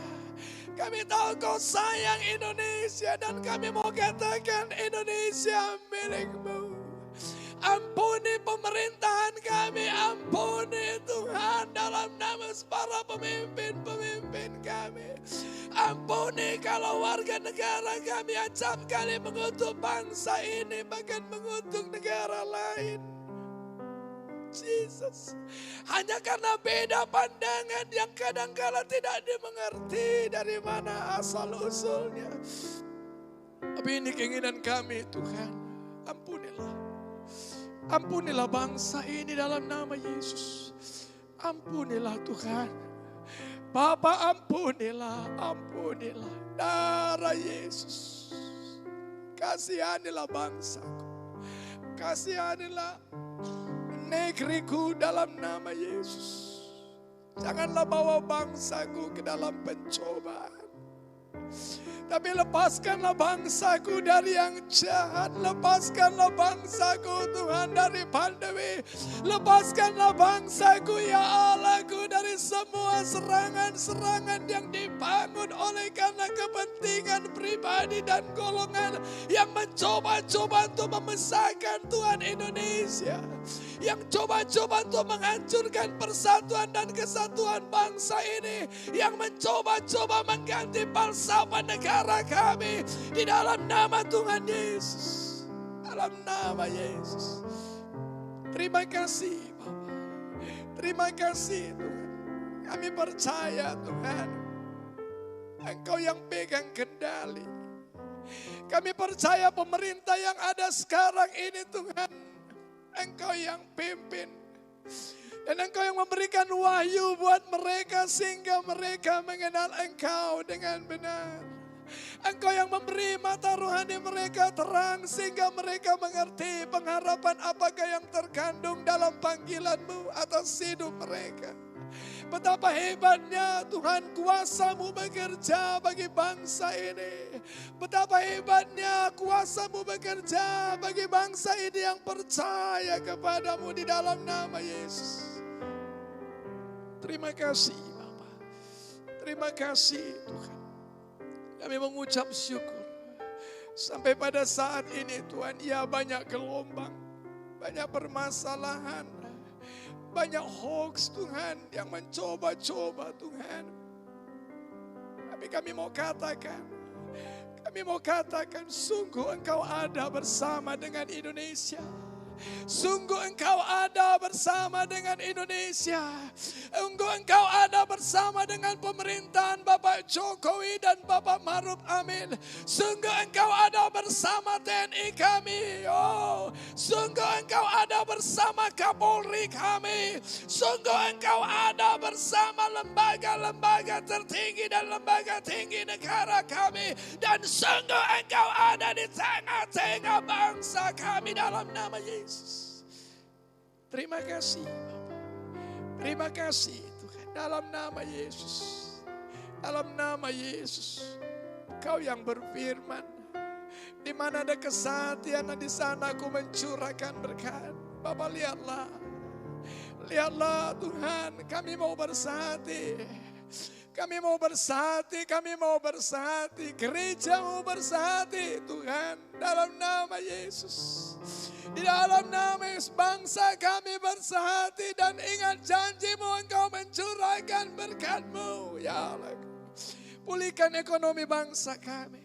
E: Kami tahu Kau sayang Indonesia dan kami mau katakan Indonesia milik-Mu. Ampuni pemerintahan kami, ampuni Tuhan dalam nama para pemimpin-pemimpin kami. Ampuni kalau warga negara kami acap kali mengutuk bangsa ini, bahkan mengutuk negara lain. Jesus, hanya karena beda pandangan yang kadang-kala tidak dimengerti dari mana asal usulnya. Tapi ini keinginan kami Tuhan, ampunilah. Ampunilah bangsa ini dalam nama Yesus. Ampunilah Tuhan. Bapa ampunilah, ampunilah. Darah Yesus. Kasihanilah bangsaku. Kasihanilah negeriku dalam nama Yesus. Janganlah bawa bangsaku ke dalam pencobaan. Tapi lepaskanlah bangsaku dari yang jahat. Lepaskanlah bangsaku Tuhan dari pandemi. Lepaskanlah bangsaku ya Allahku dari semua serangan-serangan yang dibangun oleh karena kepentingan pribadi dan golongan yang mencoba-coba untuk membesarkan Tuhan Indonesia. Yang coba-coba untuk menghancurkan persatuan dan kesatuan bangsa ini. Yang mencoba-coba mengganti falsafah negara kami. Di dalam nama Tuhan Yesus. Dalam nama Yesus. Terima kasih Bapak. Terima kasih Tuhan. Kami percaya Tuhan. Engkau yang pegang kendali. Kami percaya pemerintah yang ada sekarang ini Tuhan. Engkau yang pimpin. Dan Engkau yang memberikan wahyu buat mereka sehingga mereka mengenal Engkau dengan benar. Engkau yang memberi mata rohani mereka terang sehingga mereka mengerti pengharapan apakah yang terkandung dalam panggilan-Mu atas hidup mereka. Betapa hebatnya Tuhan kuasa-Mu bekerja bagi bangsa ini. Betapa hebatnya kuasa-Mu bekerja bagi bangsa ini yang percaya kepada-Mu di dalam nama Yesus. Terima kasih Bapa. Terima kasih Tuhan. Kami mengucap syukur. Sampai pada saat ini Tuhan, ya banyak gelombang, banyak permasalahan. Banyak hoax Tuhan yang mencoba-coba Tuhan. Tapi kami mau katakan sungguh Engkau ada bersama dengan Indonesia. Sungguh Engkau ada bersama dengan Indonesia. Sungguh Engkau ada bersama dengan pemerintahan Bapak Jokowi dan Bapak Maruf Amin. Sungguh Engkau ada bersama TNI kami. Oh, sungguh Engkau ada bersama Kapolri kami. Sungguh Engkau ada bersama lembaga-lembaga tertinggi dan lembaga tinggi negara kami. Dan sungguh Engkau ada di tengah-tengah bangsa kami dalam nama Yesus. Terima kasih Bapak. Terima kasih Tuhan. Dalam nama Yesus. Dalam nama Yesus. Kau yang berfirman. Di mana ada kesatian, di sana aku mencurahkan berkat. Bapak lihatlah. Lihatlah Tuhan, kami mau bersati. Kami mau bersati, kami mau bersati. Gereja mau bersati Tuhan. Dalam nama Yesus. Di dalam nama Yesus bangsa kami bersati. Dan ingat janji-Mu, Engkau mencurahkan berkat-Mu. Ya Allah. Pulihkan ekonomi bangsa kami.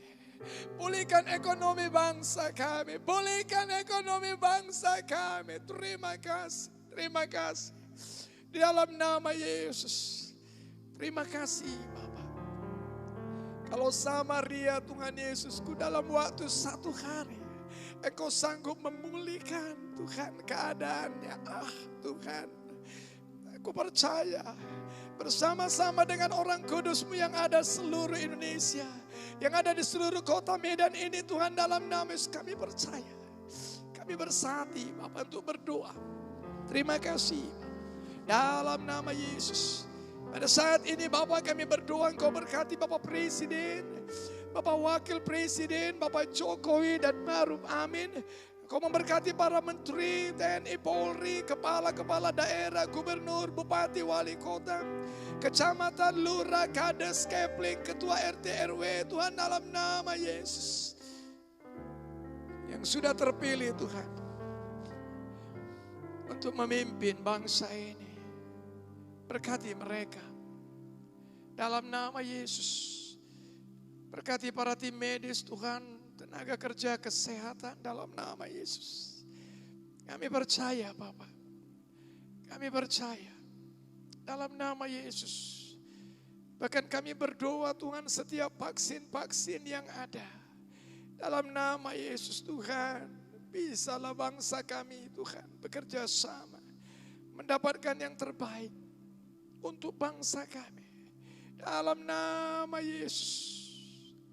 E: Pulihkan ekonomi bangsa kami. Pulihkan ekonomi bangsa kami. Terima kasih. Terima kasih. Di dalam nama Yesus. Terima kasih Bapak. Kalau Samaria Tuhan Yesusku dalam waktu 1 hari. Engkau sanggup memulihkan Tuhan keadaannya. Tuhan. Aku percaya. Bersama-sama dengan orang kudus-Mu yang ada seluruh Indonesia. Yang ada di seluruh kota Medan ini Tuhan dalam nama Yesus kami percaya. Kami bersati Bapak untuk berdoa. Terima kasih. Dalam nama Yesus. Pada saat ini Bapak kami berdoa Engkau berkati Bapak Presiden, Bapak Wakil Presiden, Bapak Jokowi dan Maruf Amin. Engkau memberkati para menteri, TNI, Polri, kepala-kepala daerah, gubernur, bupati, wali kota. kecamatan, lurah, kades, kepling, ketua RT RW, Tuhan dalam nama Yesus. Yang sudah terpilih Tuhan untuk memimpin bangsa ini. Berkati mereka dalam nama Yesus. Berkati para tim medis Tuhan, tenaga kerja, kesehatan dalam nama Yesus. Kami percaya Bapa, kami percaya dalam nama Yesus. Bahkan kami berdoa Tuhan setiap vaksin-vaksin yang ada. Dalam nama Yesus Tuhan, bisalah bangsa kami Tuhan bekerja sama. Mendapatkan yang terbaik untuk bangsa kami. Dalam nama Yesus.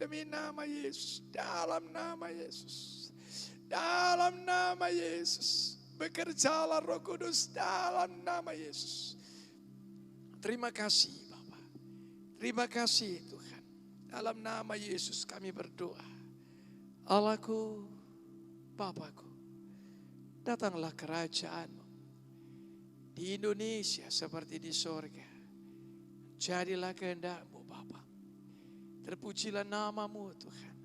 E: Demi nama Yesus, dalam nama Yesus, dalam nama Yesus, bekerjalah Roh Kudus dalam nama Yesus. Terima kasih Bapa, terima kasih Tuhan. Dalam nama Yesus kami berdoa. Allahku, Bapakku, datanglah kerajaan-Mu di Indonesia seperti di sorga. Jadilah kehendak-Mu Bapa. Terpujilah nama-Mu Tuhan.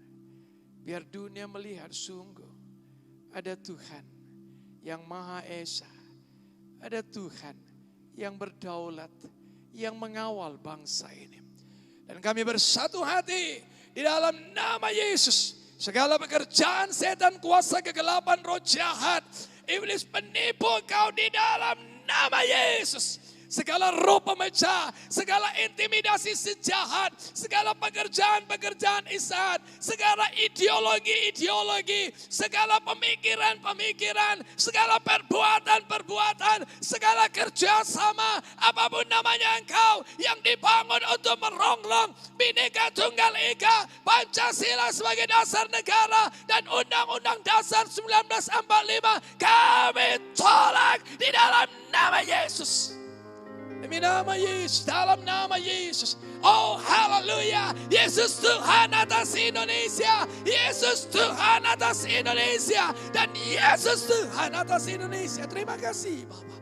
E: Biar dunia melihat sungguh ada Tuhan yang Maha Esa. Ada Tuhan yang berdaulat, yang mengawal bangsa ini. Dan kami bersatu hati di dalam nama Yesus. Segala pekerjaan setan, kuasa kegelapan, roh jahat, iblis penipu kau di dalam nama Yesus. Segala roh pemecah, segala intimidasi sejahat, segala pekerjaan-pekerjaan isat, segala ideologi-ideologi, segala pemikiran-pemikiran, segala perbuatan-perbuatan, segala kerjasama, apapun namanya engkau yang dibangun untuk meronglong Bhinneka Tunggal Ika, Pancasila sebagai dasar negara dan Undang-Undang Dasar 1945, kami tolak di dalam nama Yesus. Demi nama Yesus, dalam nama Yesus. Oh haleluya, Yesus Tuhan atas Indonesia, Yesus Tuhan atas Indonesia, dan Yesus Tuhan atas Indonesia. Terima kasih Bapak.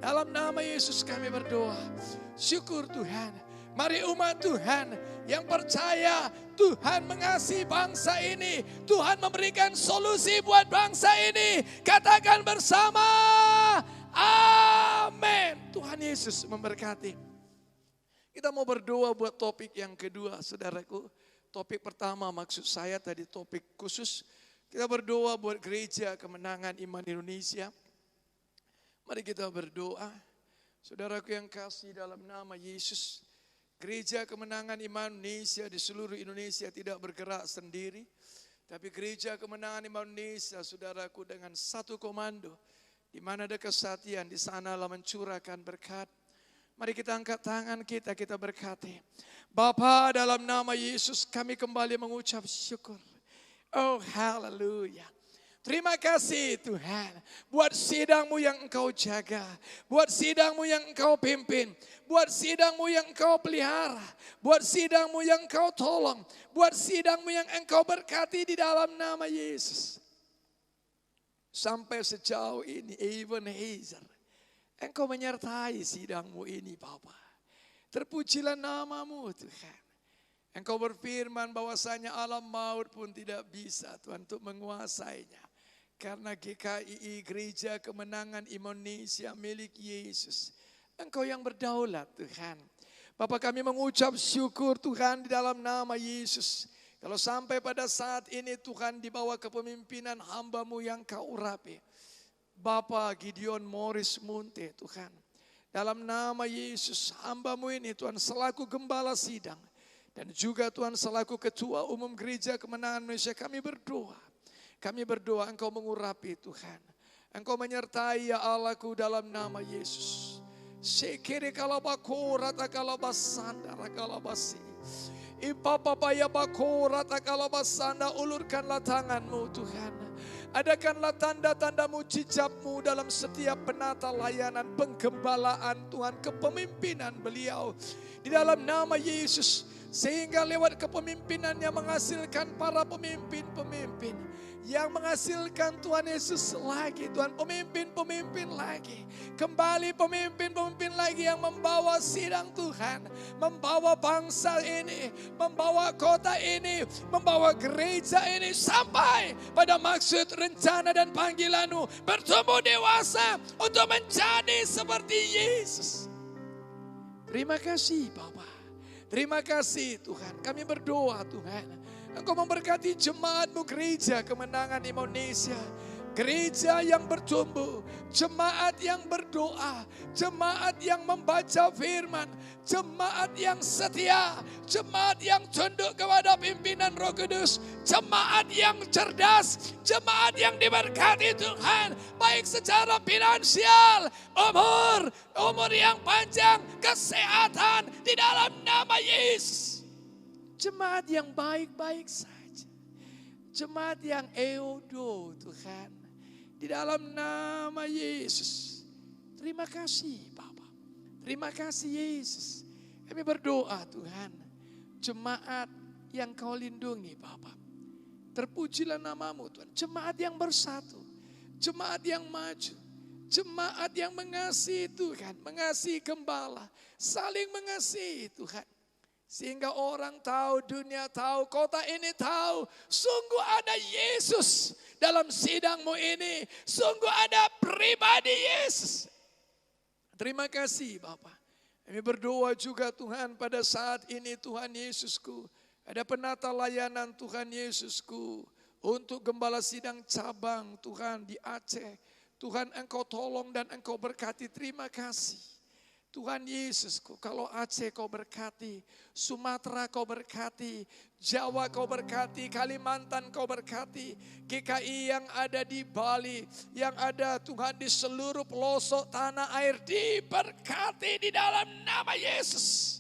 E: Dalam nama Yesus kami berdoa. Syukur Tuhan. Mari umat Tuhan yang percaya Tuhan mengasihi bangsa ini, Tuhan memberikan solusi buat bangsa ini. Katakan bersama, amin. Tuhan Yesus memberkati. Kita mau berdoa buat topik yang kedua, saudaraku. Topik pertama maksud saya tadi topik khusus. Kita berdoa buat Gereja Kemenangan Iman Indonesia. Mari kita berdoa. Saudaraku yang kasih dalam nama Yesus. Gereja Kemenangan Iman Indonesia di seluruh Indonesia tidak bergerak sendiri. Tapi Gereja Kemenangan Iman Indonesia, saudaraku, dengan satu komando. Di mana ada kesatian, di sanalah mencurahkan berkat. Mari kita angkat tangan kita berkati. Bapa, dalam nama Yesus kami kembali mengucap syukur. Oh haleluya. Terima kasih Tuhan. Buat sidang-Mu yang Engkau jaga. Buat sidang-Mu yang Engkau pimpin. Buat sidang-Mu yang Engkau pelihara. Buat sidang-Mu yang Engkau tolong. Buat sidang-Mu yang Engkau berkati di dalam nama Yesus. Sampai sejauh ini, Ebenezer, Engkau menyertai sidang-Mu ini Bapa. Terpujilah nama-Mu Tuhan. Engkau berfirman bahwasanya alam maut pun tidak bisa Tuhan untuk menguasainya. Karena GKII, Gereja Kemenangan Indonesia milik Yesus. Engkau yang berdaulat Tuhan. Bapak kami mengucap syukur Tuhan di dalam nama Yesus. Kalau sampai pada saat ini Tuhan di bawah kepemimpinan hamba-Mu yang Kau urapi. Bapak Gideon Morris Munte Tuhan. Dalam nama Yesus hamba-Mu ini Tuhan selaku gembala sidang. Dan juga Tuhan selaku ketua umum Gereja Kemenangan Indonesia kami berdoa. Kami berdoa Engkau mengurapi Tuhan. Engkau menyertai ya Allahku dalam nama Yesus. Sekiri kalabako rata kalabasanda rakalabasi. Ipapapaya bakora takalabasanda, ulurkanlah tangan-Mu Tuhan. Adakanlah tanda-tanda mujizat-Mu dalam setiap penata layanan penggembalaan Tuhan, kepemimpinan beliau. Di dalam nama Yesus, Sehingga lewat kepemimpinannya menghasilkan para pemimpin-pemimpin. Yang menghasilkan Tuhan Yesus lagi, Tuhan pemimpin-pemimpin lagi. Kembali pemimpin-pemimpin lagi yang membawa sidang Tuhan. Membawa bangsa ini, membawa kota ini, membawa gereja ini. Sampai pada maksud, rencana dan panggilanmu bertumbuh dewasa untuk menjadi seperti Yesus. Terima kasih Bapa. Terima kasih Tuhan. Kami berdoa Tuhan. Engkau memberkati jemaat-Mu gereja kemenangan Indonesia. Gereja yang bertumbuh, jemaat yang berdoa, jemaat yang membaca firman, jemaat yang setia, jemaat yang tunduk kepada pimpinan Roh Kudus, jemaat yang cerdas, jemaat yang diberkati Tuhan, baik secara finansial, umur yang panjang, kesehatan di dalam nama Yesus. Jemaat yang baik-baik saja. Jemaat yang eudo Tuhan. Di dalam nama Yesus. Terima kasih Bapa. Terima kasih Yesus. Kami berdoa Tuhan. Jemaat yang Kau lindungi Bapa. Terpujilah nama-Mu Tuhan. Jemaat yang bersatu. Jemaat yang maju. Jemaat yang mengasihi Tuhan. Mengasihi gembala. Saling mengasihi Tuhan. Sehingga orang tahu, dunia tahu, kota ini tahu. Sungguh ada Yesus dalam sidang-Mu ini. Sungguh ada pribadi Yesus. Terima kasih Bapak. Kami berdoa juga Tuhan pada saat ini Tuhan Yesusku. Ada penata layanan Tuhan Yesusku. Untuk gembala sidang cabang Tuhan di Aceh. Tuhan Engkau tolong dan Engkau berkati. Terima kasih. Tuhan Yesusku, kalau Aceh Kau berkati, Sumatera Kau berkati, Jawa Kau berkati, Kalimantan Kau berkati, GKI yang ada di Bali, yang ada Tuhan di seluruh pelosok tanah air diberkati di dalam nama Yesus.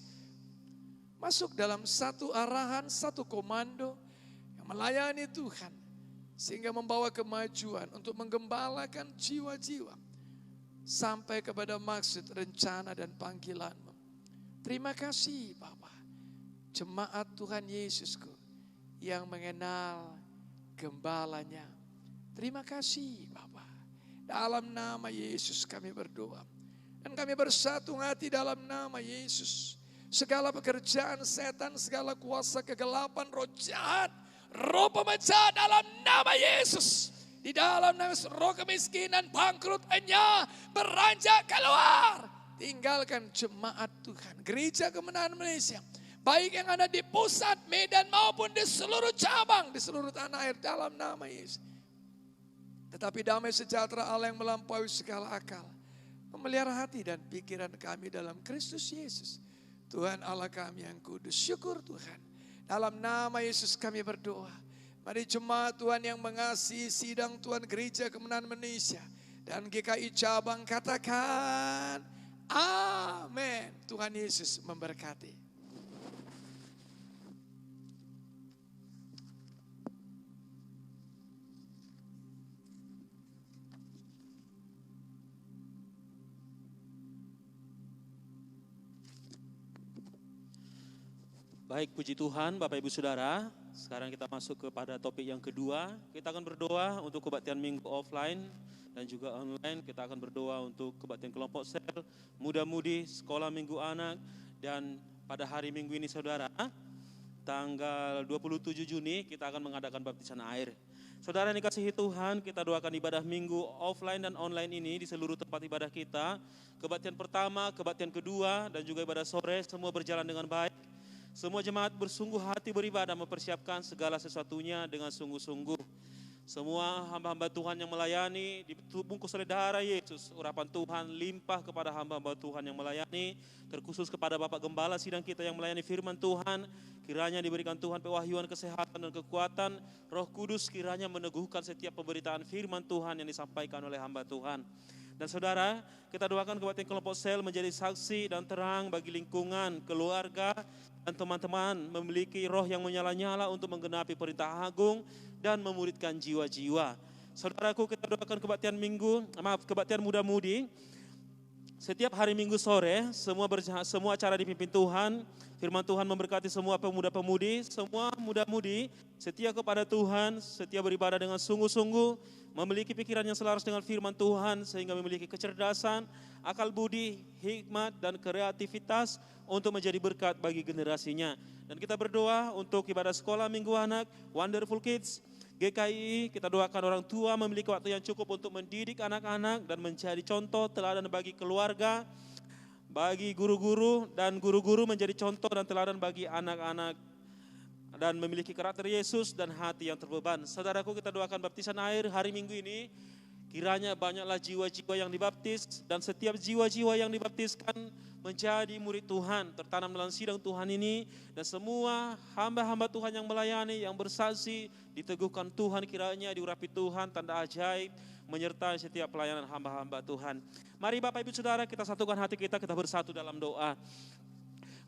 E: Masuk dalam satu arahan, satu komando yang melayani Tuhan, sehingga membawa kemajuan untuk menggembalakan jiwa-jiwa. Sampai kepada maksud, rencana dan panggilan-Mu. Terima kasih Bapa. Jemaat Tuhan Yesusku yang mengenal gembalanya. Terima kasih Bapa. Dalam nama Yesus kami berdoa. Dan kami bersatu hati dalam nama Yesus. Segala pekerjaan setan, segala kuasa kegelapan, roh jahat, roh pemecah dalam nama Yesus. Di dalam nama roh kemiskinan, bangkrut, hanya beranjak keluar. Tinggalkan jemaat Tuhan. Gereja Kemenangan Indonesia. Baik yang ada di pusat, Medan maupun di seluruh cabang. Di seluruh tanah air dalam nama Yesus. Tetapi damai sejahtera Allah yang melampaui segala akal. Memelihara hati dan pikiran kami dalam Kristus Yesus. Tuhan Allah kami yang kudus. Syukur Tuhan. Dalam nama Yesus kami berdoa. Mari jemaat Tuhan yang mengasihi sidang Tuhan Gereja Kemenangan Indonesia dan GKI cabang katakan amin. Tuhan Yesus memberkati.
F: Baik, puji Tuhan Bapak Ibu Saudara. Sekarang kita masuk kepada topik yang kedua. Kita akan berdoa untuk kebaktian minggu offline dan juga online. Kita akan berdoa untuk kebaktian kelompok sel, muda-mudi, sekolah minggu anak. Dan pada hari minggu ini saudara, tanggal 27 Juni kita akan mengadakan baptisan air. Saudara yang dikasihi Tuhan, kita doakan ibadah minggu offline dan online ini di seluruh tempat ibadah kita. Kebaktian pertama, kebaktian kedua, dan juga ibadah sore semua berjalan dengan baik. Semua jemaat bersungguh hati beribadah mempersiapkan segala sesuatunya dengan sungguh-sungguh. Semua hamba-hamba Tuhan yang melayani dibungkus oleh darah Yesus. Urapan Tuhan limpah kepada hamba-hamba Tuhan yang melayani. Terkhusus kepada Bapak Gembala sidang kita yang melayani firman Tuhan. Kiranya diberikan Tuhan pewahyuan kesehatan dan kekuatan. Roh Kudus kiranya meneguhkan setiap pemberitaan firman Tuhan yang disampaikan oleh hamba Tuhan. Dan saudara, kita doakan kebaktian kelompok sel menjadi saksi dan terang bagi lingkungan, keluarga, dan teman-teman memiliki roh yang menyala-nyala untuk menggenapi perintah agung dan memuridkan jiwa-jiwa. Saudaraku, kita doakan kebaktian kebaktian muda-mudi Setiap hari Minggu sore, semua acara dipimpin Tuhan. Firman Tuhan memberkati semua pemuda-pemudi, semua muda-mudi setia kepada Tuhan, setia beribadah dengan sungguh-sungguh, memiliki pikiran yang selaras dengan firman Tuhan sehingga memiliki kecerdasan, akal budi, hikmat, dan kreativitas untuk menjadi berkat bagi generasinya. Dan kita berdoa untuk ibadah sekolah Minggu Anak, Wonderful Kids, GKI, kita doakan orang tua memiliki waktu yang cukup untuk mendidik anak-anak dan menjadi contoh teladan bagi keluarga, bagi guru-guru, dan guru-guru menjadi contoh dan teladan bagi anak-anak dan memiliki karakter Yesus dan hati yang terbeban. Saudaraku, kita doakan baptisan air hari Minggu ini, kiranya banyaklah jiwa-jiwa yang dibaptis dan setiap jiwa-jiwa yang dibaptiskan menjadi murid Tuhan, tertanam dalam sidang Tuhan ini, dan semua hamba-hamba Tuhan yang melayani, yang bersaksi, diteguhkan Tuhan, kiranya diurapi Tuhan, tanda ajaib menyertai setiap pelayanan hamba-hamba Tuhan. Mari Bapak Ibu Saudara, kita satukan hati kita bersatu dalam doa.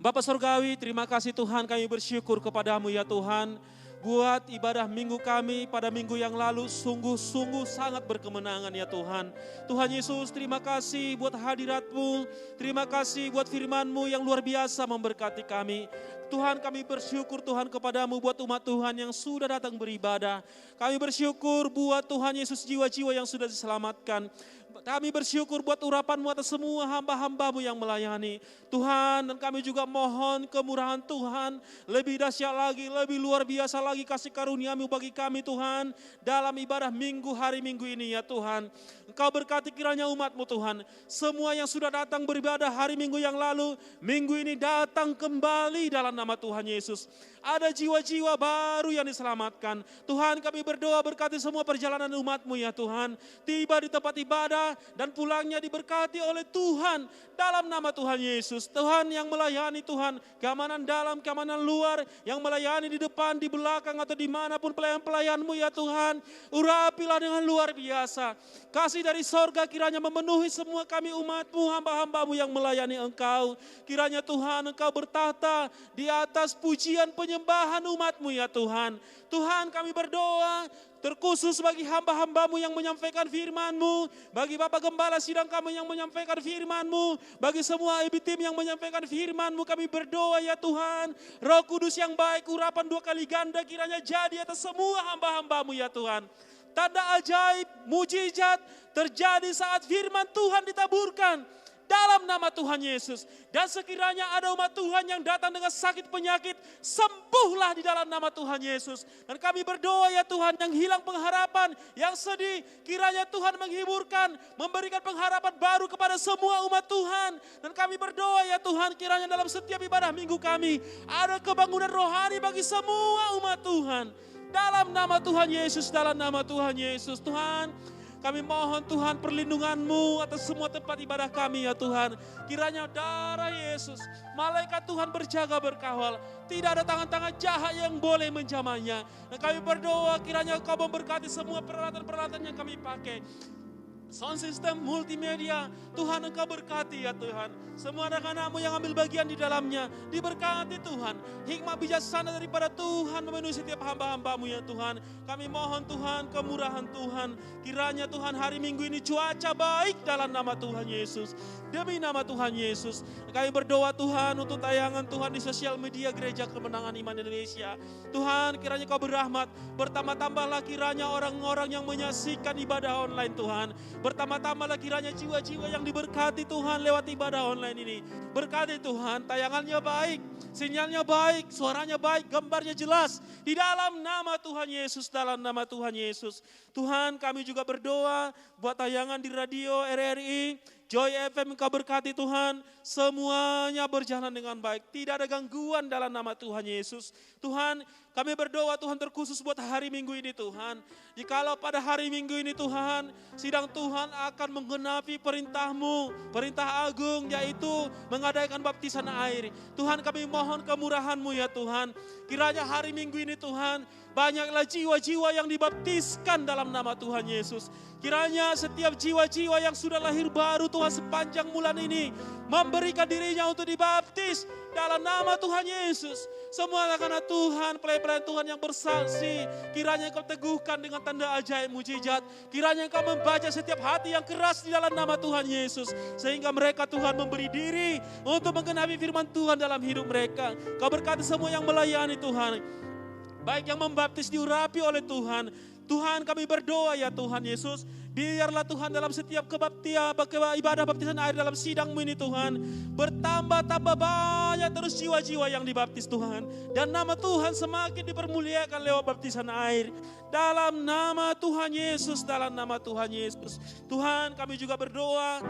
F: Bapak Surgawi, terima kasih Tuhan, kami bersyukur kepadamu ya Tuhan, buat ibadah minggu kami pada minggu yang lalu sungguh-sungguh sangat berkemenangan ya Tuhan. Tuhan Yesus, terima kasih buat hadirat-Mu, terima kasih buat firman-Mu yang luar biasa memberkati kami. Tuhan, kami bersyukur Tuhan kepadamu buat umat Tuhan yang sudah datang beribadah. Kami bersyukur buat Tuhan Yesus jiwa-jiwa yang sudah diselamatkan. Kami bersyukur buat urapan-Mu atas semua hamba-hamba-Mu yang melayani. Tuhan, dan kami juga mohon kemurahan Tuhan, lebih dahsyat lagi, lebih luar biasa lagi kasih karunia-Mu bagi kami Tuhan, dalam ibadah minggu hari Minggu ini ya Tuhan. Engkau berkati kiranya umat-Mu Tuhan, semua yang sudah datang beribadah hari Minggu yang lalu, minggu ini datang kembali dalam nama Tuhan Yesus. Ada jiwa-jiwa baru yang diselamatkan. Tuhan, kami berdoa berkati semua perjalanan umat-Mu ya Tuhan, tiba di tempat ibadah dan pulangnya diberkati oleh Tuhan dalam nama Tuhan Yesus. Tuhan yang melayani Tuhan, keamanan dalam, keamanan luar, yang melayani di depan, di belakang atau dimanapun pelayan-pelayan-Mu ya Tuhan, urapilah dengan luar biasa. Kasih dari sorga kiranya memenuhi semua kami umat-Mu, hamba-hamba-Mu yang melayani Engkau. Kiranya Tuhan, Engkau bertahta di atas pujian penyembahan umat-Mu ya Tuhan. Tuhan, kami berdoa terkhusus bagi hamba-hamba-Mu yang menyampaikan firman-Mu, bagi Bapak Gembala sidang kami yang menyampaikan firman-Mu, bagi semua EB Team yang menyampaikan firman-Mu, kami berdoa ya Tuhan, Roh Kudus yang baik, urapan 2 kali ganda kiranya jadi atas semua hamba-hamba-Mu ya Tuhan. Tanda ajaib, mujizat terjadi saat firman Tuhan ditaburkan dalam nama Tuhan Yesus. Dan sekiranya ada umat Tuhan yang datang dengan sakit penyakit, sembuhlah di dalam nama Tuhan Yesus. Dan kami berdoa ya Tuhan, yang hilang pengharapan, yang sedih, kiranya Tuhan menghiburkan, memberikan pengharapan baru kepada semua umat Tuhan. Dan kami berdoa ya Tuhan, kiranya dalam setiap ibadah minggu kami, ada kebangunan rohani bagi semua umat Tuhan. Dalam nama Tuhan Yesus, dalam nama Tuhan Yesus. Tuhan, kami mohon Tuhan perlindungan-Mu atas semua tempat ibadah kami ya Tuhan. Kiranya darah Yesus, malaikat Tuhan berjaga berkawal. Tidak ada tangan-tangan jahat yang boleh menjamahnya. Dan kami berdoa kiranya Kau memberkati semua peralatan-peralatan yang kami pakai. Sound system, multimedia, Tuhan Engkau berkati ya Tuhan. Semua anak-anak-Mu yang ambil bagian di dalamnya, diberkati Tuhan. Hikmat bijaksana daripada Tuhan memenuhi setiap hamba-hamba-Mu ya Tuhan. Kami mohon Tuhan, kemurahan Tuhan. Kiranya Tuhan hari Minggu ini cuaca baik dalam nama Tuhan Yesus. Demi nama Tuhan Yesus, kami berdoa Tuhan untuk tayangan Tuhan di sosial media Gereja Kemenangan Iman Indonesia. Tuhan, kiranya Kau berrahmat, bertambah-tambahlah kiranya orang-orang yang menyaksikan ibadah online Tuhan. Bertambah-tambahlah kiranya jiwa-jiwa yang diberkati Tuhan lewat ibadah online ini. Berkati Tuhan, tayangannya baik, sinyalnya baik, suaranya baik, gambarnya jelas. Di dalam nama Tuhan Yesus, dalam nama Tuhan Yesus. Tuhan, kami juga berdoa buat tayangan di radio RRI, Joy FM, Engkau berkati Tuhan, semuanya berjalan dengan baik. Tidak ada gangguan dalam nama Tuhan Yesus. Tuhan, kami berdoa Tuhan terkhusus buat hari Minggu ini Tuhan. Jikalau pada hari Minggu ini Tuhan, sidang Tuhan akan menggenapi perintah-Mu, perintah agung yaitu mengadakan baptisan air. Tuhan, kami mohon kemurahan-Mu ya Tuhan. Kiranya hari Minggu ini Tuhan, banyaklah jiwa-jiwa yang dibaptiskan dalam nama Tuhan Yesus. Kiranya setiap jiwa-jiwa yang sudah lahir baru Tuhan sepanjang bulan ini memberikan dirinya untuk dibaptis dalam nama Tuhan Yesus. Semua anak-anak Tuhan, pelayan-pelayan Tuhan yang bersaksi, kiranya Engkau teguhkan dengan tanda ajaib mujizat. Kiranya Engkau membaca setiap hati yang keras di dalam nama Tuhan Yesus. Sehingga mereka Tuhan memberi diri untuk menggenapi firman Tuhan dalam hidup mereka. Kau berkati semua yang melayani Tuhan. Baik yang membaptis diurapi oleh Tuhan. Tuhan kami berdoa ya Tuhan Yesus. Biarlah Tuhan dalam setiap ibadah baptisan air dalam sidang-Mu ini Tuhan. Bertambah-tambah banyak terus jiwa-jiwa yang dibaptis Tuhan. Dan nama Tuhan semakin dipermuliakan lewat baptisan air. Dalam nama Tuhan Yesus, dalam nama Tuhan Yesus. Tuhan kami juga berdoa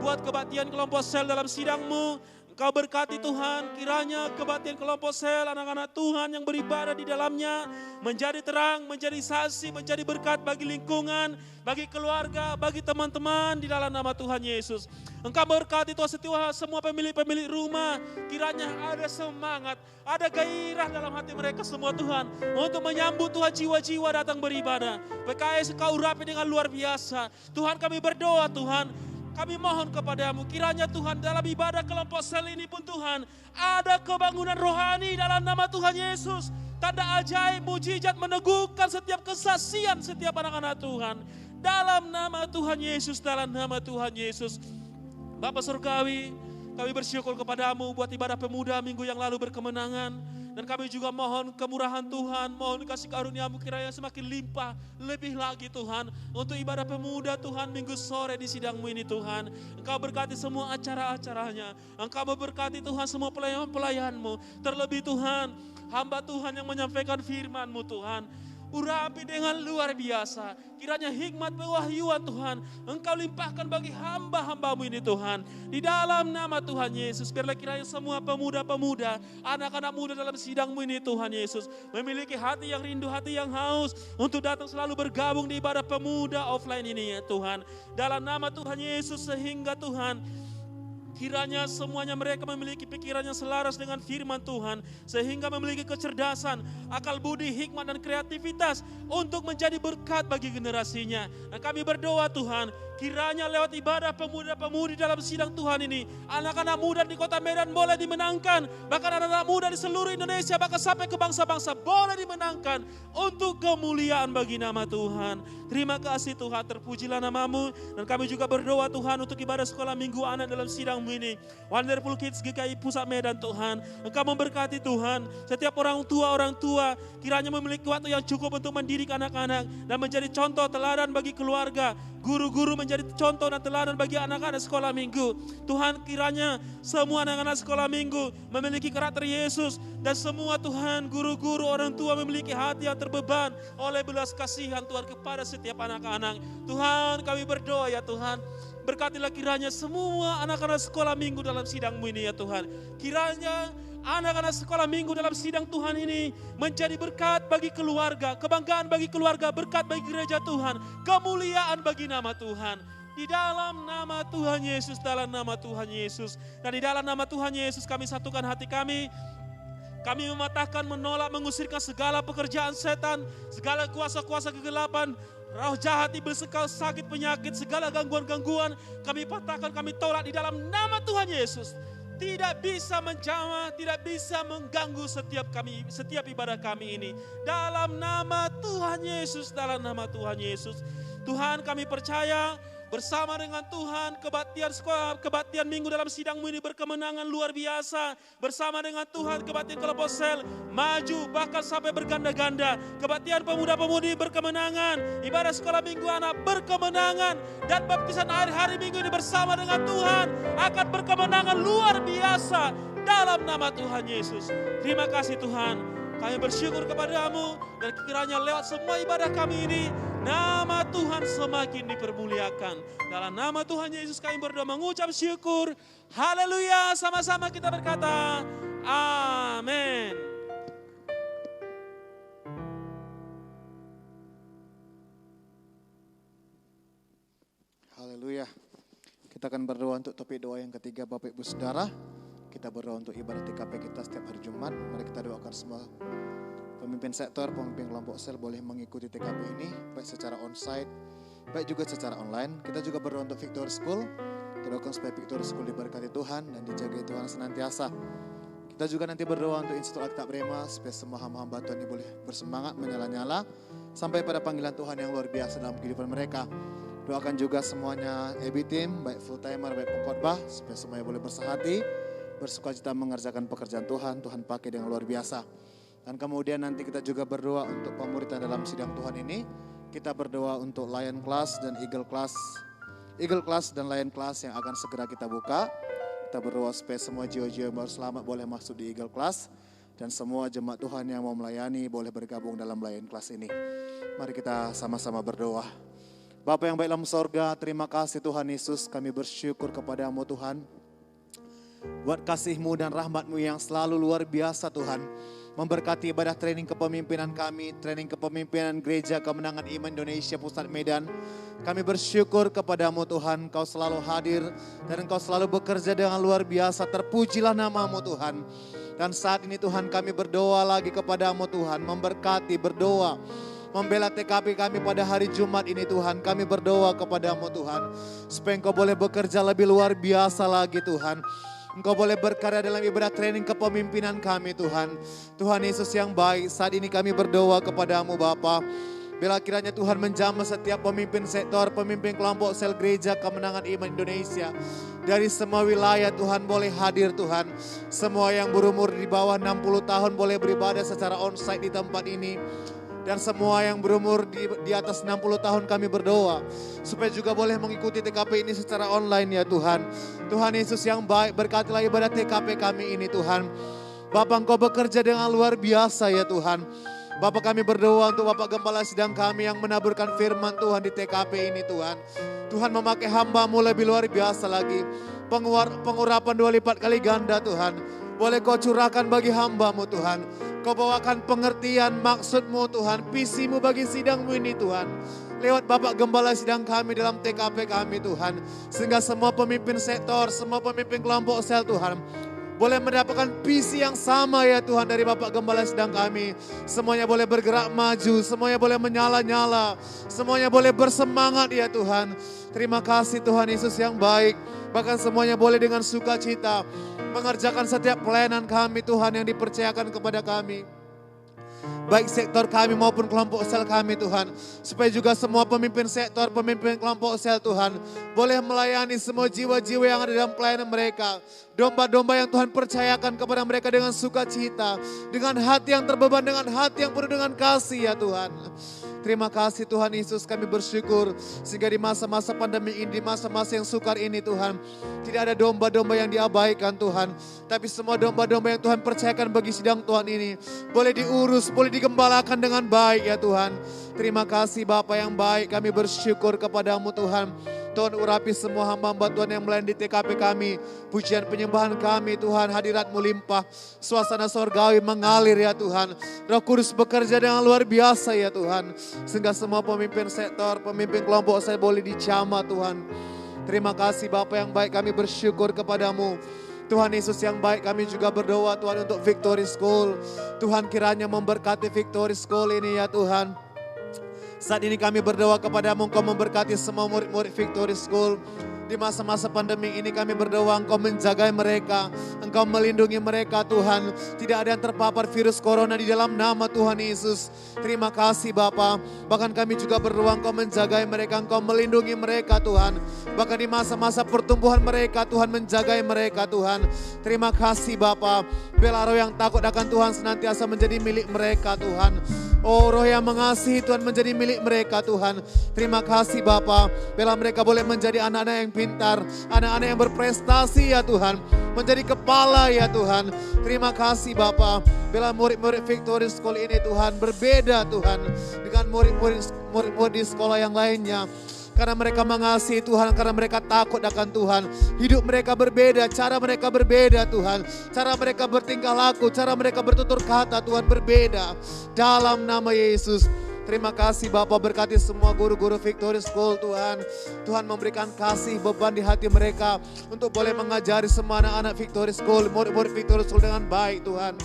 F: buat kebaktian kelompok sel dalam sidang-Mu. Engkau berkati Tuhan, kiranya kebaktian kelompok sel anak-anak Tuhan yang beribadah di dalamnya menjadi terang, menjadi saksi, menjadi berkat bagi lingkungan, bagi keluarga, bagi teman-teman di dalam nama Tuhan Yesus. Engkau berkati Tuhan setiap semua pemilik-pemilik rumah, kiranya ada semangat, ada gairah dalam hati mereka semua Tuhan untuk menyambut Tuhan jiwa-jiwa datang beribadah. PKS Engkau urapi dengan luar biasa. Tuhan kami berdoa Tuhan. Kami mohon kepadamu, kiranya Tuhan dalam ibadah kelompok sel ini pun Tuhan, ada kebangunan rohani dalam nama Tuhan Yesus. Tanda ajaib, mujizat meneguhkan setiap kesaksian setiap anak-anak Tuhan. Dalam nama Tuhan Yesus, dalam nama Tuhan Yesus. Bapa Surgawi, kami bersyukur kepadamu buat ibadah pemuda minggu yang lalu berkemenangan. Dan kami juga mohon kemurahan Tuhan, mohon kasih karunia-Mu kiranya semakin limpah, lebih lagi Tuhan. Untuk ibadah pemuda Tuhan minggu sore di sidang-Mu ini Tuhan. Engkau berkati semua acara-acaranya. Engkau memberkati Tuhan semua pelayan-pelayan-Mu. Terlebih Tuhan, hamba Tuhan yang menyampaikan firman-Mu Tuhan. Urapi dengan luar biasa. Kiranya hikmat pewahyuan Tuhan Engkau limpahkan bagi hamba-hamba-Mu ini Tuhan. Di dalam nama Tuhan Yesus. Biarlah kiranya semua pemuda-pemuda, anak-anak muda dalam sidang-Mu ini Tuhan Yesus. Memiliki hati yang rindu, hati yang haus. Untuk datang selalu bergabung di ibadah pemuda offline ini ya Tuhan. Dalam nama Tuhan Yesus sehingga Tuhan, kiranya semuanya mereka memiliki pikiran yang selaras dengan firman Tuhan. Sehingga memiliki kecerdasan, akal budi, hikmat dan kreativitas untuk menjadi berkat bagi generasinya. Dan kami berdoa Tuhan, kiranya lewat ibadah pemuda-pemudi dalam sidang Tuhan ini, anak-anak muda di kota Medan boleh dimenangkan. Bahkan anak-anak muda di seluruh Indonesia, bahkan sampai ke bangsa-bangsa boleh dimenangkan untuk kemuliaan bagi nama Tuhan. Terima kasih Tuhan, terpujilah nama-Mu. Dan kami juga berdoa Tuhan untuk ibadah sekolah minggu anak dalam sidang ini. Wonderful Kids GKI Pusat Medan Tuhan. Engkau memberkati Tuhan. Setiap orang tua kiranya memiliki waktu yang cukup untuk mendidik anak-anak dan menjadi contoh teladan bagi keluarga. Guru-guru menjadi contoh dan teladan bagi anak-anak sekolah minggu. Tuhan kiranya semua anak-anak sekolah minggu memiliki karakter Yesus. Dan semua Tuhan guru-guru orang tua memiliki hati yang terbeban oleh belas kasihan Tuhan kepada setiap anak-anak. Tuhan kami berdoa ya Tuhan. Berkatilah kiranya semua anak-anak sekolah minggu dalam sidang-Mu ini ya Tuhan. Kiranya anak-anak sekolah minggu dalam sidang Tuhan ini menjadi berkat bagi keluarga, kebanggaan bagi keluarga, berkat bagi gereja Tuhan, kemuliaan bagi nama Tuhan. Di dalam nama Tuhan Yesus, dalam nama Tuhan Yesus. Dan di dalam nama Tuhan Yesus kami satukan hati kami. Kami mematahkan, menolak, mengusirkan segala pekerjaan setan, segala kuasa-kuasa kegelapan, roh jahat, iblis, sakit, penyakit, segala gangguan-gangguan. Kami patahkan, kami tolak di dalam nama Tuhan Yesus. Tidak bisa menjamah, tidak bisa mengganggu setiap ibadah kami ini. Dalam nama Tuhan Yesus, dalam nama Tuhan Yesus. Tuhan kami percaya bersama dengan Tuhan kebaktian minggu dalam sidang-Mu ini berkemenangan luar biasa. Bersama dengan Tuhan kebaktian kelompok sel maju bahkan sampai berganda-ganda. Kebaktian pemuda-pemudi berkemenangan. Ibadah sekolah minggu anak berkemenangan. Dan baptisan air hari minggu ini bersama dengan Tuhan akan berkemenangan luar biasa dalam nama Tuhan Yesus. Terima kasih Tuhan. Kami bersyukur kepadamu dan kiranya lewat semua ibadah kami ini nama Tuhan semakin dipermuliakan. Dalam nama Tuhan Yesus kami berdoa mengucap syukur. Haleluya, sama-sama kita berkata amin.
C: Haleluya. Kita akan berdoa untuk topik doa yang ketiga Bapak Ibu Saudara. Kita berdoa untuk ibadah TKP kita setiap hari Jumat. Mari kita doakan semua pemimpin sektor, pemimpin kelompok sel boleh mengikuti TKP ini, baik secara onsite, baik juga secara online. Kita juga berdoa untuk Victory School. Kita doakan supaya Victory School diberkati Tuhan dan dijagai Tuhan senantiasa. Kita Kita juga nanti berdoa untuk Institut Alkitab Rema supaya semua hamba-hamba Tuhan ini boleh bersemangat menyala-nyala sampai pada panggilan Tuhan yang luar biasa dalam kehidupan mereka. Doakan juga semuanya EB Team, baik full timer, baik pengkhotbah, supaya semuanya boleh bersahati, bersukacita mengerjakan pekerjaan Tuhan. Tuhan pakai dengan luar biasa. Dan kemudian nanti kita juga berdoa untuk pemuridan dalam sidang Tuhan ini. Kita berdoa untuk Lion Class dan Eagle Class dan Lion Class yang akan segera kita buka. Kita berdoa supaya semua jiwa-jiwa yang baru selamat boleh masuk di Eagle Class. Dan semua jemaat Tuhan yang mau melayani boleh bergabung dalam Lion Class ini. Mari kita sama-sama berdoa. Bapa yang baik dalam sorga, terima kasih Tuhan Yesus. Kami bersyukur kepadamu Tuhan. Buat kasih-Mu dan rahmat-Mu yang selalu luar biasa Tuhan. Memberkati ibadah training kepemimpinan kami, training kepemimpinan Gereja Kemenangan Iman Indonesia Pusat Medan. Kami bersyukur kepadamu Tuhan, Engkau selalu hadir dan Engkau selalu bekerja dengan luar biasa. Terpujilah nama-Mu Tuhan. Dan saat ini Tuhan kami berdoa lagi kepadamu Tuhan, memberkati, berdoa, membela TKP kami pada hari Jumat ini Tuhan. Kami berdoa kepadamu Tuhan, supaya Engkau boleh bekerja lebih luar biasa lagi Tuhan. Engkau boleh berkarya dalam ibadah training kepemimpinan kami Tuhan. Tuhan Yesus yang baik, saat ini kami berdoa kepadamu Bapa. Bila kiranya Tuhan menjamah setiap pemimpin sektor, pemimpin kelompok sel Gereja Kemenangan Iman Indonesia. Dari semua wilayah Tuhan boleh hadir Tuhan. Semua yang berumur di bawah 60 tahun boleh beribadah secara onsite di tempat ini. Dan semua yang berumur di atas 60 tahun kami berdoa. Supaya juga boleh mengikuti TKP ini secara online ya Tuhan. Tuhan Yesus yang baik, berkatilah ibadah TKP kami ini Tuhan. Bapak Engkau bekerja dengan luar biasa ya Tuhan. Bapak kami berdoa untuk Bapak Gembala Sidang kami yang menaburkan firman Tuhan di TKP ini Tuhan. Tuhan memakai hamba-Mu lebih luar biasa lagi. Pengurapan 2 lipat kali ganda Tuhan. Boleh Kau curahkan bagi hamba-Mu Tuhan. Kau bawakan pengertian maksud-Mu Tuhan, visi-Mu bagi sidang-Mu ini Tuhan. Lewat Bapak Gembala Sidang kami dalam TKP kami Tuhan. Sehingga semua pemimpin sektor, semua pemimpin kelompok sel Tuhan, boleh mendapatkan visi yang sama ya Tuhan dari Bapak Gembala Sidang kami. Semuanya boleh bergerak maju, semuanya boleh menyala-nyala, semuanya boleh bersemangat ya Tuhan. Terima kasih Tuhan Yesus yang baik. Bahkan semuanya boleh dengan sukacita mengerjakan setiap pelayanan kami Tuhan yang dipercayakan kepada kami. Baik sektor kami maupun kelompok sel kami Tuhan. Supaya juga semua pemimpin sektor, pemimpin kelompok sel Tuhan boleh melayani semua jiwa-jiwa yang ada dalam pelayanan mereka. Domba-domba yang Tuhan percayakan kepada mereka dengan sukacita. Dengan hati yang terbeban, dengan hati yang penuh dengan kasih ya Tuhan. Terima kasih Tuhan Yesus, kami bersyukur sehingga di masa-masa pandemi ini, di masa-masa yang sukar ini Tuhan, tidak ada domba-domba yang diabaikan Tuhan, tapi semua domba-domba yang Tuhan percayakan bagi sidang Tuhan ini boleh diurus, boleh digembalakan dengan baik ya Tuhan. Terima kasih Bapa yang baik, kami bersyukur kepadamu Tuhan. Tuhan urapi semua hamba-hamba Tuhan yang melayani di TKP kami. Pujian penyembahan kami Tuhan, hadirat-Mu limpah. Suasana sorgawi mengalir ya Tuhan. Roh Kudus bekerja dengan luar biasa ya Tuhan. Sehingga semua pemimpin sektor, pemimpin kelompok saya boleh dicamah Tuhan. Terima kasih Bapa yang baik, kami bersyukur kepadamu. Tuhan Yesus yang baik, kami juga berdoa Tuhan untuk Victory School. Tuhan kiranya memberkati Victory School ini ya Tuhan. Saat ini kami berdoa kepadamu, Engkau memberkati semua murid-murid Victory School. Di masa-masa pandemi ini kami berdoa Engkau menjaga mereka, Engkau melindungi mereka Tuhan. Tidak ada yang terpapar virus corona di dalam nama Tuhan Yesus. Terima kasih Bapa. Bahkan kami juga berdoa Engkau menjaga mereka, Engkau melindungi mereka Tuhan. Bahkan di masa-masa pertumbuhan mereka Tuhan menjaga mereka Tuhan. Terima kasih Bapa. Biarlah roh yang takut akan Tuhan senantiasa menjadi milik mereka Tuhan. Oh roh yang mengasihi Tuhan menjadi milik mereka Tuhan. Terima kasih Bapa. Biarlah mereka boleh menjadi anak-anak yang pintar, anak-anak yang berprestasi ya Tuhan, menjadi kepala ya Tuhan. Terima kasih Bapa. Biarlah murid-murid Victory School ini Tuhan berbeda Tuhan dengan murid-murid di sekolah yang lainnya. Karena mereka mengasihi Tuhan, karena mereka takut akan Tuhan. Hidup mereka berbeda, cara mereka berbeda Tuhan. Cara mereka bertingkah laku, cara mereka bertutur kata Tuhan berbeda. Dalam nama Yesus. Terima kasih Bapa, berkati semua guru-guru Victory School Tuhan. Tuhan memberikan kasih beban di hati mereka untuk boleh mengajari semua anak-anak Victory School, murid-murid Victory School dengan baik Tuhan.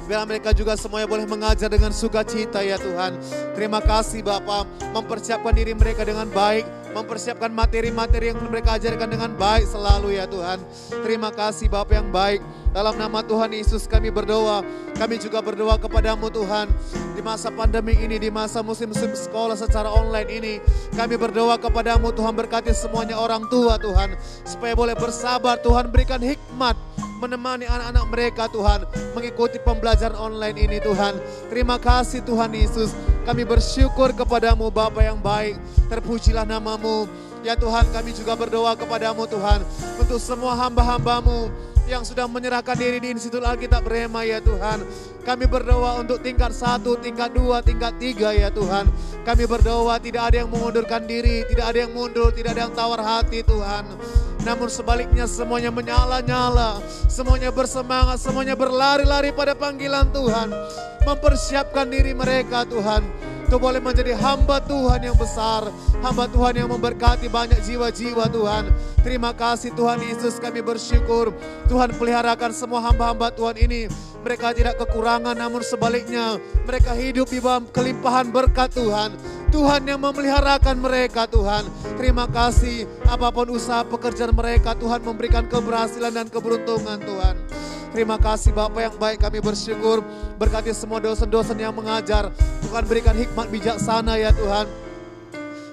C: Biar mereka juga semuanya boleh mengajar dengan sukacita ya Tuhan. Terima kasih Bapa, mempersiapkan diri mereka dengan baik mempersiapkan materi-materi yang mereka ajarkan dengan baik selalu ya Tuhan. Terima kasih Bapa yang baik. Dalam nama Tuhan Yesus kami berdoa. Kami juga berdoa kepadamu Tuhan. Di masa pandemi ini, di masa musim-musim sekolah secara online ini, kami berdoa kepadamu Tuhan, berkati semuanya orang tua Tuhan. Supaya boleh bersabar Tuhan, berikan hikmat menemani anak-anak mereka Tuhan, mengikuti pembelajaran online ini Tuhan. Terima kasih Tuhan Yesus. Kami bersyukur kepadamu Bapa yang baik. Terpujilah namamu. Ya Tuhan, kami juga berdoa kepadamu Tuhan, untuk semua hamba-hambamu yang sudah menyerahkan diri di Institut Alkitab Rema ya Tuhan. Kami berdoa untuk tingkat 1, tingkat 2, tingkat 3 ya Tuhan. Kami berdoa tidak ada yang mengundurkan diri, tidak ada yang mundur, tidak ada yang tawar hati Tuhan. Namun sebaliknya semuanya menyala-nyala, semuanya bersemangat, semuanya berlari-lari pada panggilan Tuhan. Mempersiapkan diri mereka Tuhan, untuk boleh menjadi hamba Tuhan yang besar, hamba Tuhan yang memberkati banyak jiwa-jiwa Tuhan. Terima kasih Tuhan Yesus, kami bersyukur. Tuhan peliharakan semua hamba-hamba Tuhan ini. Mereka tidak kekurangan, namun sebaliknya mereka hidup di bawah kelimpahan berkat Tuhan. Tuhan yang memeliharakan mereka Tuhan. Terima kasih, apapun usaha pekerjaan mereka Tuhan memberikan keberhasilan dan keberuntungan Tuhan. Terima kasih Bapa yang baik, kami bersyukur. Berkati semua dosen-dosen yang mengajar. Tuhan berikan hikmat bijaksana ya Tuhan.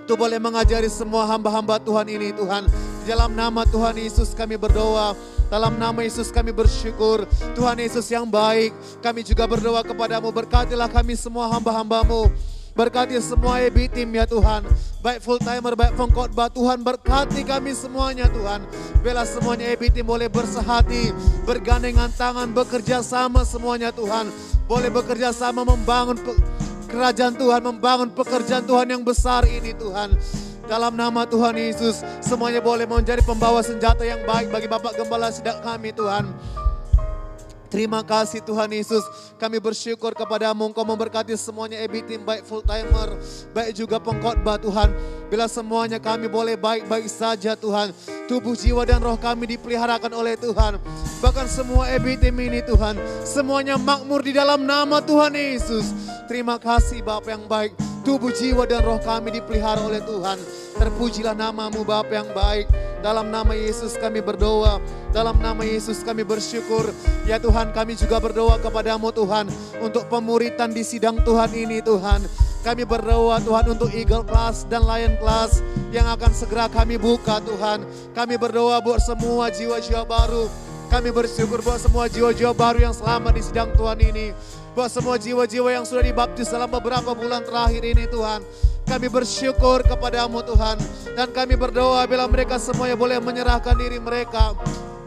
C: Tuh boleh mengajari semua hamba-hamba Tuhan ini Tuhan. Dalam nama Tuhan Yesus kami berdoa. Dalam nama Yesus kami bersyukur. Tuhan Yesus yang baik, kami juga berdoa kepadamu. Berkatilah kami semua hamba-hambamu. Berkati semua EB Team ya Tuhan. Baik full timer, baik pengkhotbah Tuhan, berkati kami semuanya Tuhan. Bela semuanya EB Team boleh bersehati, bergandengan tangan, bekerja sama semuanya Tuhan. Boleh bekerja sama membangun kerajaan Tuhan, membangun pekerjaan Tuhan yang besar ini Tuhan. Dalam nama Tuhan Yesus, semuanya boleh menjadi pembawa senjata yang baik bagi Bapak Gembala Sidang kami Tuhan. Terima kasih Tuhan Yesus, kami bersyukur kepadamu, Engkau memberkati semuanya EB Team, baik full timer, baik juga pengkhotbah Tuhan. Bila semuanya kami boleh baik-baik saja Tuhan, tubuh, jiwa dan roh kami dipeliharakan oleh Tuhan. Bahkan semua EB Team ini Tuhan, semuanya makmur di dalam nama Tuhan Yesus. Terima kasih Bapa yang baik, tubuh, jiwa dan roh kami dipelihara oleh Tuhan. Terpujilah namamu Bapa yang baik. Dalam nama Yesus kami berdoa. Dalam nama Yesus kami bersyukur. Ya Tuhan, kami juga berdoa kepadamu Tuhan, untuk pemuritan di sidang Tuhan ini Tuhan. Kami berdoa Tuhan untuk Eagle Class dan Lion Class yang akan segera kami buka Tuhan. Kami berdoa buat semua jiwa-jiwa baru. Kami bersyukur buat semua jiwa-jiwa baru yang selamat di sidang Tuhan ini. Buat semua jiwa-jiwa yang sudah dibaptis dalam beberapa bulan terakhir ini Tuhan. Kami bersyukur kepadamu Tuhan. Dan kami berdoa bila mereka semuanya boleh menyerahkan diri mereka,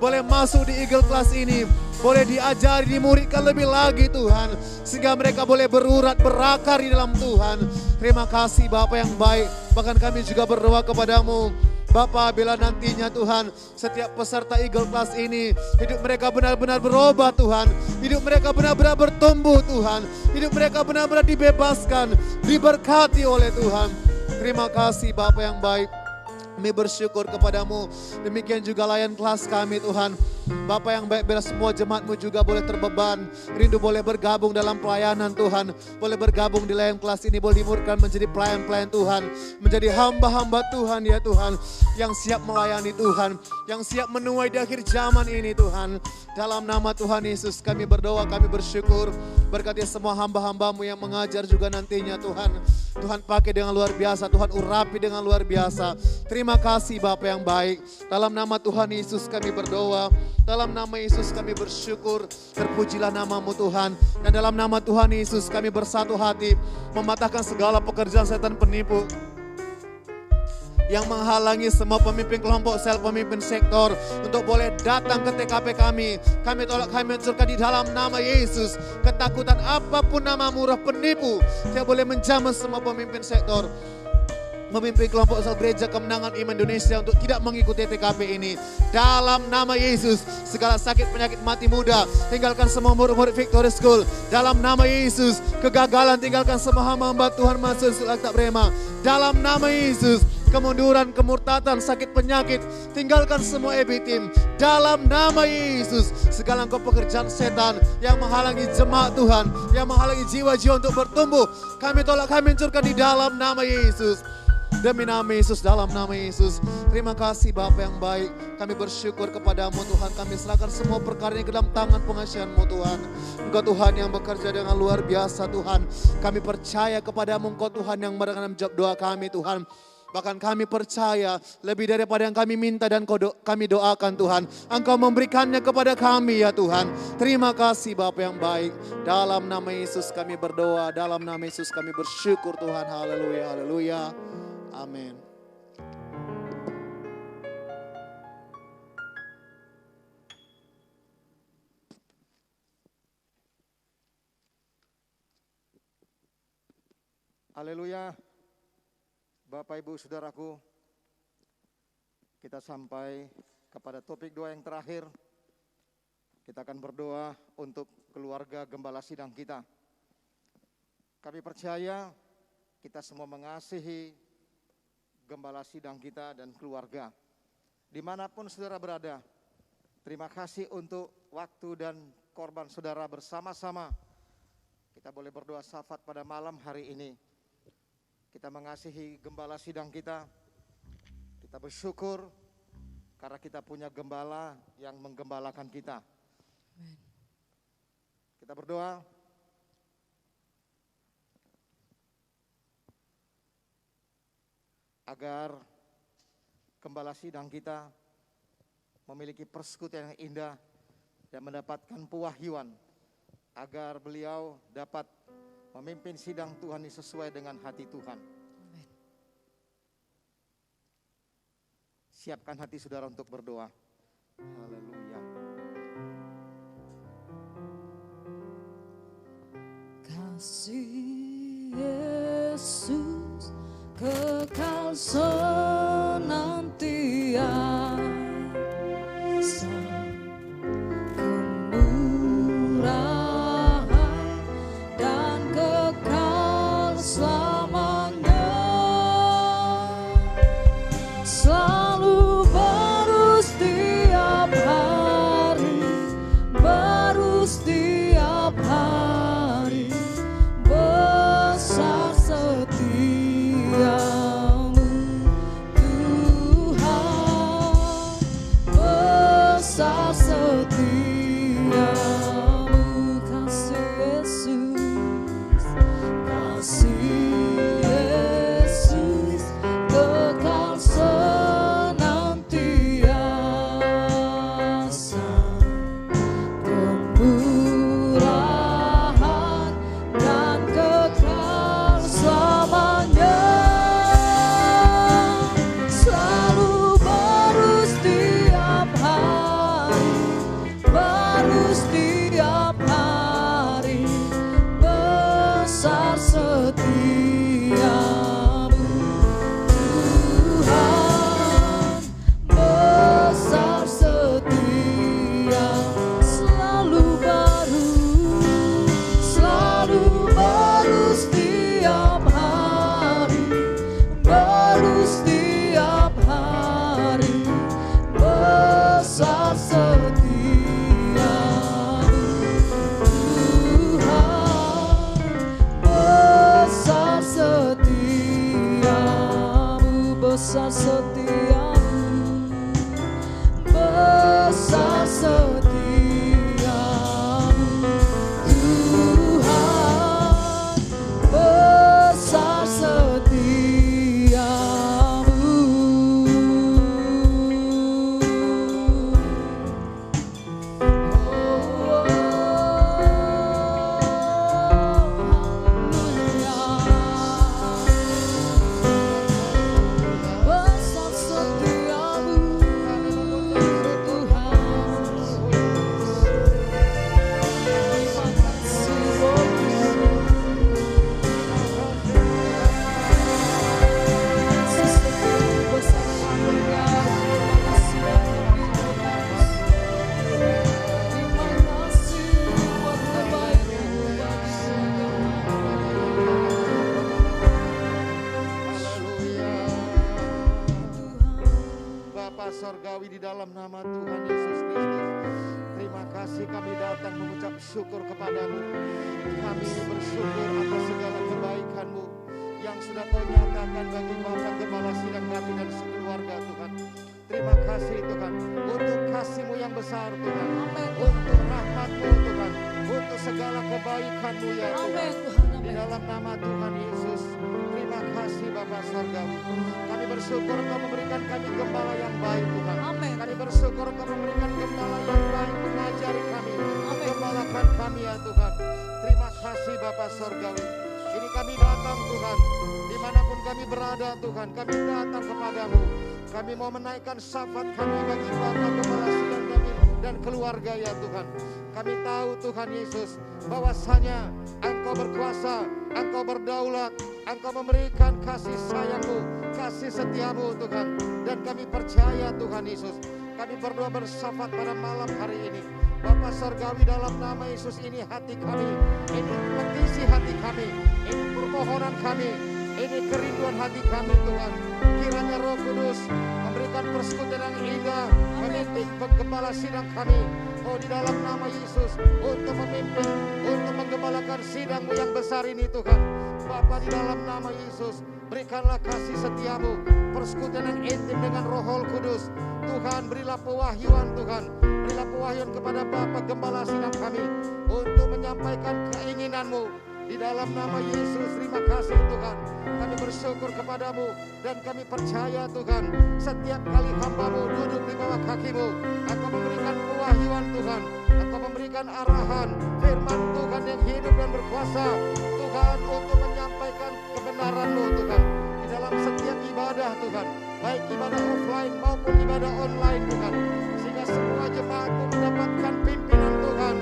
C: boleh masuk di Eagle Class ini, boleh diajari, dimuridkan lebih lagi Tuhan. Sehingga mereka boleh berurat, berakar di dalam Tuhan. Terima kasih Bapa yang baik. Bahkan kami juga berdoa kepadamu Bapa, bila nantinya Tuhan, setiap peserta Eagle Class ini, hidup mereka benar-benar berubah Tuhan. Hidup mereka benar-benar bertumbuh Tuhan. Hidup mereka benar-benar dibebaskan, diberkati oleh Tuhan. Terima kasih Bapa yang baik. Kami bersyukur kepadamu. Demikian juga Lion Class kami Tuhan. Bapa yang baik, bila semua jemaatmu juga boleh terbeban, rindu boleh bergabung dalam pelayanan Tuhan, boleh bergabung di Lion Class ini, boleh dimurkan menjadi pelayan-pelayan Tuhan, menjadi hamba-hamba Tuhan ya Tuhan, yang siap melayani Tuhan, yang siap menuai di akhir zaman ini Tuhan. Dalam nama Tuhan Yesus kami berdoa, kami bersyukur. Berkati semua hamba-hambamu yang mengajar juga nantinya Tuhan. Tuhan pakai dengan luar biasa, Tuhan urapi dengan luar biasa. Terima kasih Bapa yang baik. Dalam nama Tuhan Yesus kami berdoa. Dalam nama Yesus kami bersyukur. Terpujilah namamu Tuhan. Dan dalam nama Tuhan Yesus kami bersatu hati, mematahkan segala pekerjaan setan penipu yang menghalangi semua pemimpin kelompok sel, pemimpin sektor untuk boleh datang ke TKP kami. Kami tolak, kami hancurkan di dalam nama Yesus. Ketakutan apapun namamu, roh penipu yang boleh menjamah semua pemimpin sektor, memimpin kelompok sel Gereja Kemenangan Iman Indonesia untuk tidak mengikuti TKP ini. Dalam nama Yesus, segala sakit penyakit mati muda, tinggalkan semua murid-murid Victory School. Dalam nama Yesus, kegagalan tinggalkan semua hamba-hamba Tuhan masuk Institut Alkitab Rema. Dalam nama Yesus, kemunduran, kemurtatan, sakit penyakit, tinggalkan semua EB Team. Dalam nama Yesus, segala pekerjaan setan yang menghalangi jemaat Tuhan, yang menghalangi jiwa-jiwa untuk bertumbuh, kami tolak, kami hancurkan di dalam nama Yesus. Demi nama Yesus, dalam nama Yesus. Terima kasih Bapa yang baik. Kami bersyukur kepadamu Tuhan. Kami serahkan semua perkara ini ke dalam tangan pengasihan-Mu Tuhan. Engkau Tuhan yang bekerja dengan luar biasa Tuhan. Kami percaya kepadamu Engkau Tuhan yang menjawab doa kami Tuhan. Bahkan kami percaya lebih daripada yang kami minta dan kami doakan Tuhan. Engkau memberikannya kepada kami ya Tuhan. Terima kasih Bapa yang baik. Dalam nama Yesus kami berdoa. Dalam nama Yesus kami bersyukur Tuhan. Haleluya, haleluya. Amin.
G: Haleluya. Bapak Ibu Saudaraku, kita sampai kepada topik doa yang terakhir. Kita akan berdoa untuk keluarga gembala sidang kita. Kami percaya kita semua mengasihi gembala sidang kita dan keluarga. Dimanapun saudara berada, terima kasih untuk waktu dan korban saudara bersama-sama. Kita boleh berdoa syafaat pada malam hari ini. Kita mengasihi gembala sidang kita. Kita bersyukur karena kita punya gembala yang menggembalakan kita.
A: Amen.
G: Kita berdoa. Agar gembala sidang kita memiliki persekutuan yang indah dan mendapatkan pewahyuan. Agar beliau dapat memimpin sidang Tuhan ini sesuai dengan hati Tuhan.
A: Amen.
G: Siapkan hati saudara untuk berdoa. Haleluya.
A: Kasih Yesus kekal senantiasa. Besar setiamu, besar setiamu, Tuhan, besar setiamu.
G: Sorgawi di dalam nama Tuhan Yesus Kristus. Terima kasih kami datang mengucap syukur kepadamu. Kami bersyukur atas segala kebaikan-Mu. yang sudah Kau nyatakan bagi Bapak Gembala Sidang kami dan sekeluarga Tuhan. Terima kasih Tuhan untuk kasih-Mu yang besar Tuhan, untuk rahmat-Mu Tuhan, untuk segala kebaikan-Mu ya Tuhan. Di dalam nama Tuhan Yesus, terima kasih Bapa Surgawi. Kami bersyukur Kau memberikan kami gembala yang baik Tuhan. Kami bersyukur Kau memberikan gembala yang baik mengajari kami, menggembalakan kami ya Tuhan. Terima kasih Bapa Surgawi. Ini kami datang Tuhan, dimanapun kami berada Tuhan, kami datang kepadamu. Kami mau menaikkan syafaat kami bagi Bapak Gembala Sidang kami dan keluarga ya Tuhan. Kami tahu Tuhan Yesus bahwasanya Engkau berkuasa, Engkau berdaulat, Engkau memberikan kasih sayang-Mu, kasih setia-Mu Tuhan. Dan kami percaya Tuhan Yesus, kami berdoa bersyafaat pada malam hari ini. Bapa Surgawi, dalam nama Yesus ini hati kami, ini petisi hati kami, ini permohonan kami, ini kerinduan hati kami Tuhan. Kiranya Roh Kudus memberikan persekutuan yang indah, memimpin Gembala Sidang kami. Oh, di dalam nama Yesus, untuk memimpin, untuk menggembalakan sidang-Mu yang besar ini Tuhan. Bapa, di dalam nama Yesus, berikanlah kasih setia-Mu, persekutuan yang intim dengan Roh Kudus. Tuhan, berilah pewahyuan Tuhan, berilah pewahyuan kepada Bapa Gembala Sidang kami untuk menyampaikan keinginan-Mu. Di dalam nama Yesus, terima kasih Tuhan. Kami bersyukur kepadamu dan kami percaya Tuhan, setiap kali hamba-Mu duduk di bawah kaki-Mu, Engkau memberikan pewahyuan Tuhan, Engkau memberikan arahan firman Tuhan yang hidup dan berkuasa Tuhan, untuk menyampaikan kebenaran-Mu Tuhan di dalam setiap ibadah Tuhan, baik ibadah offline maupun ibadah online Tuhan, sehingga semua jemaat-Mu mendapatkan pimpinan Tuhan,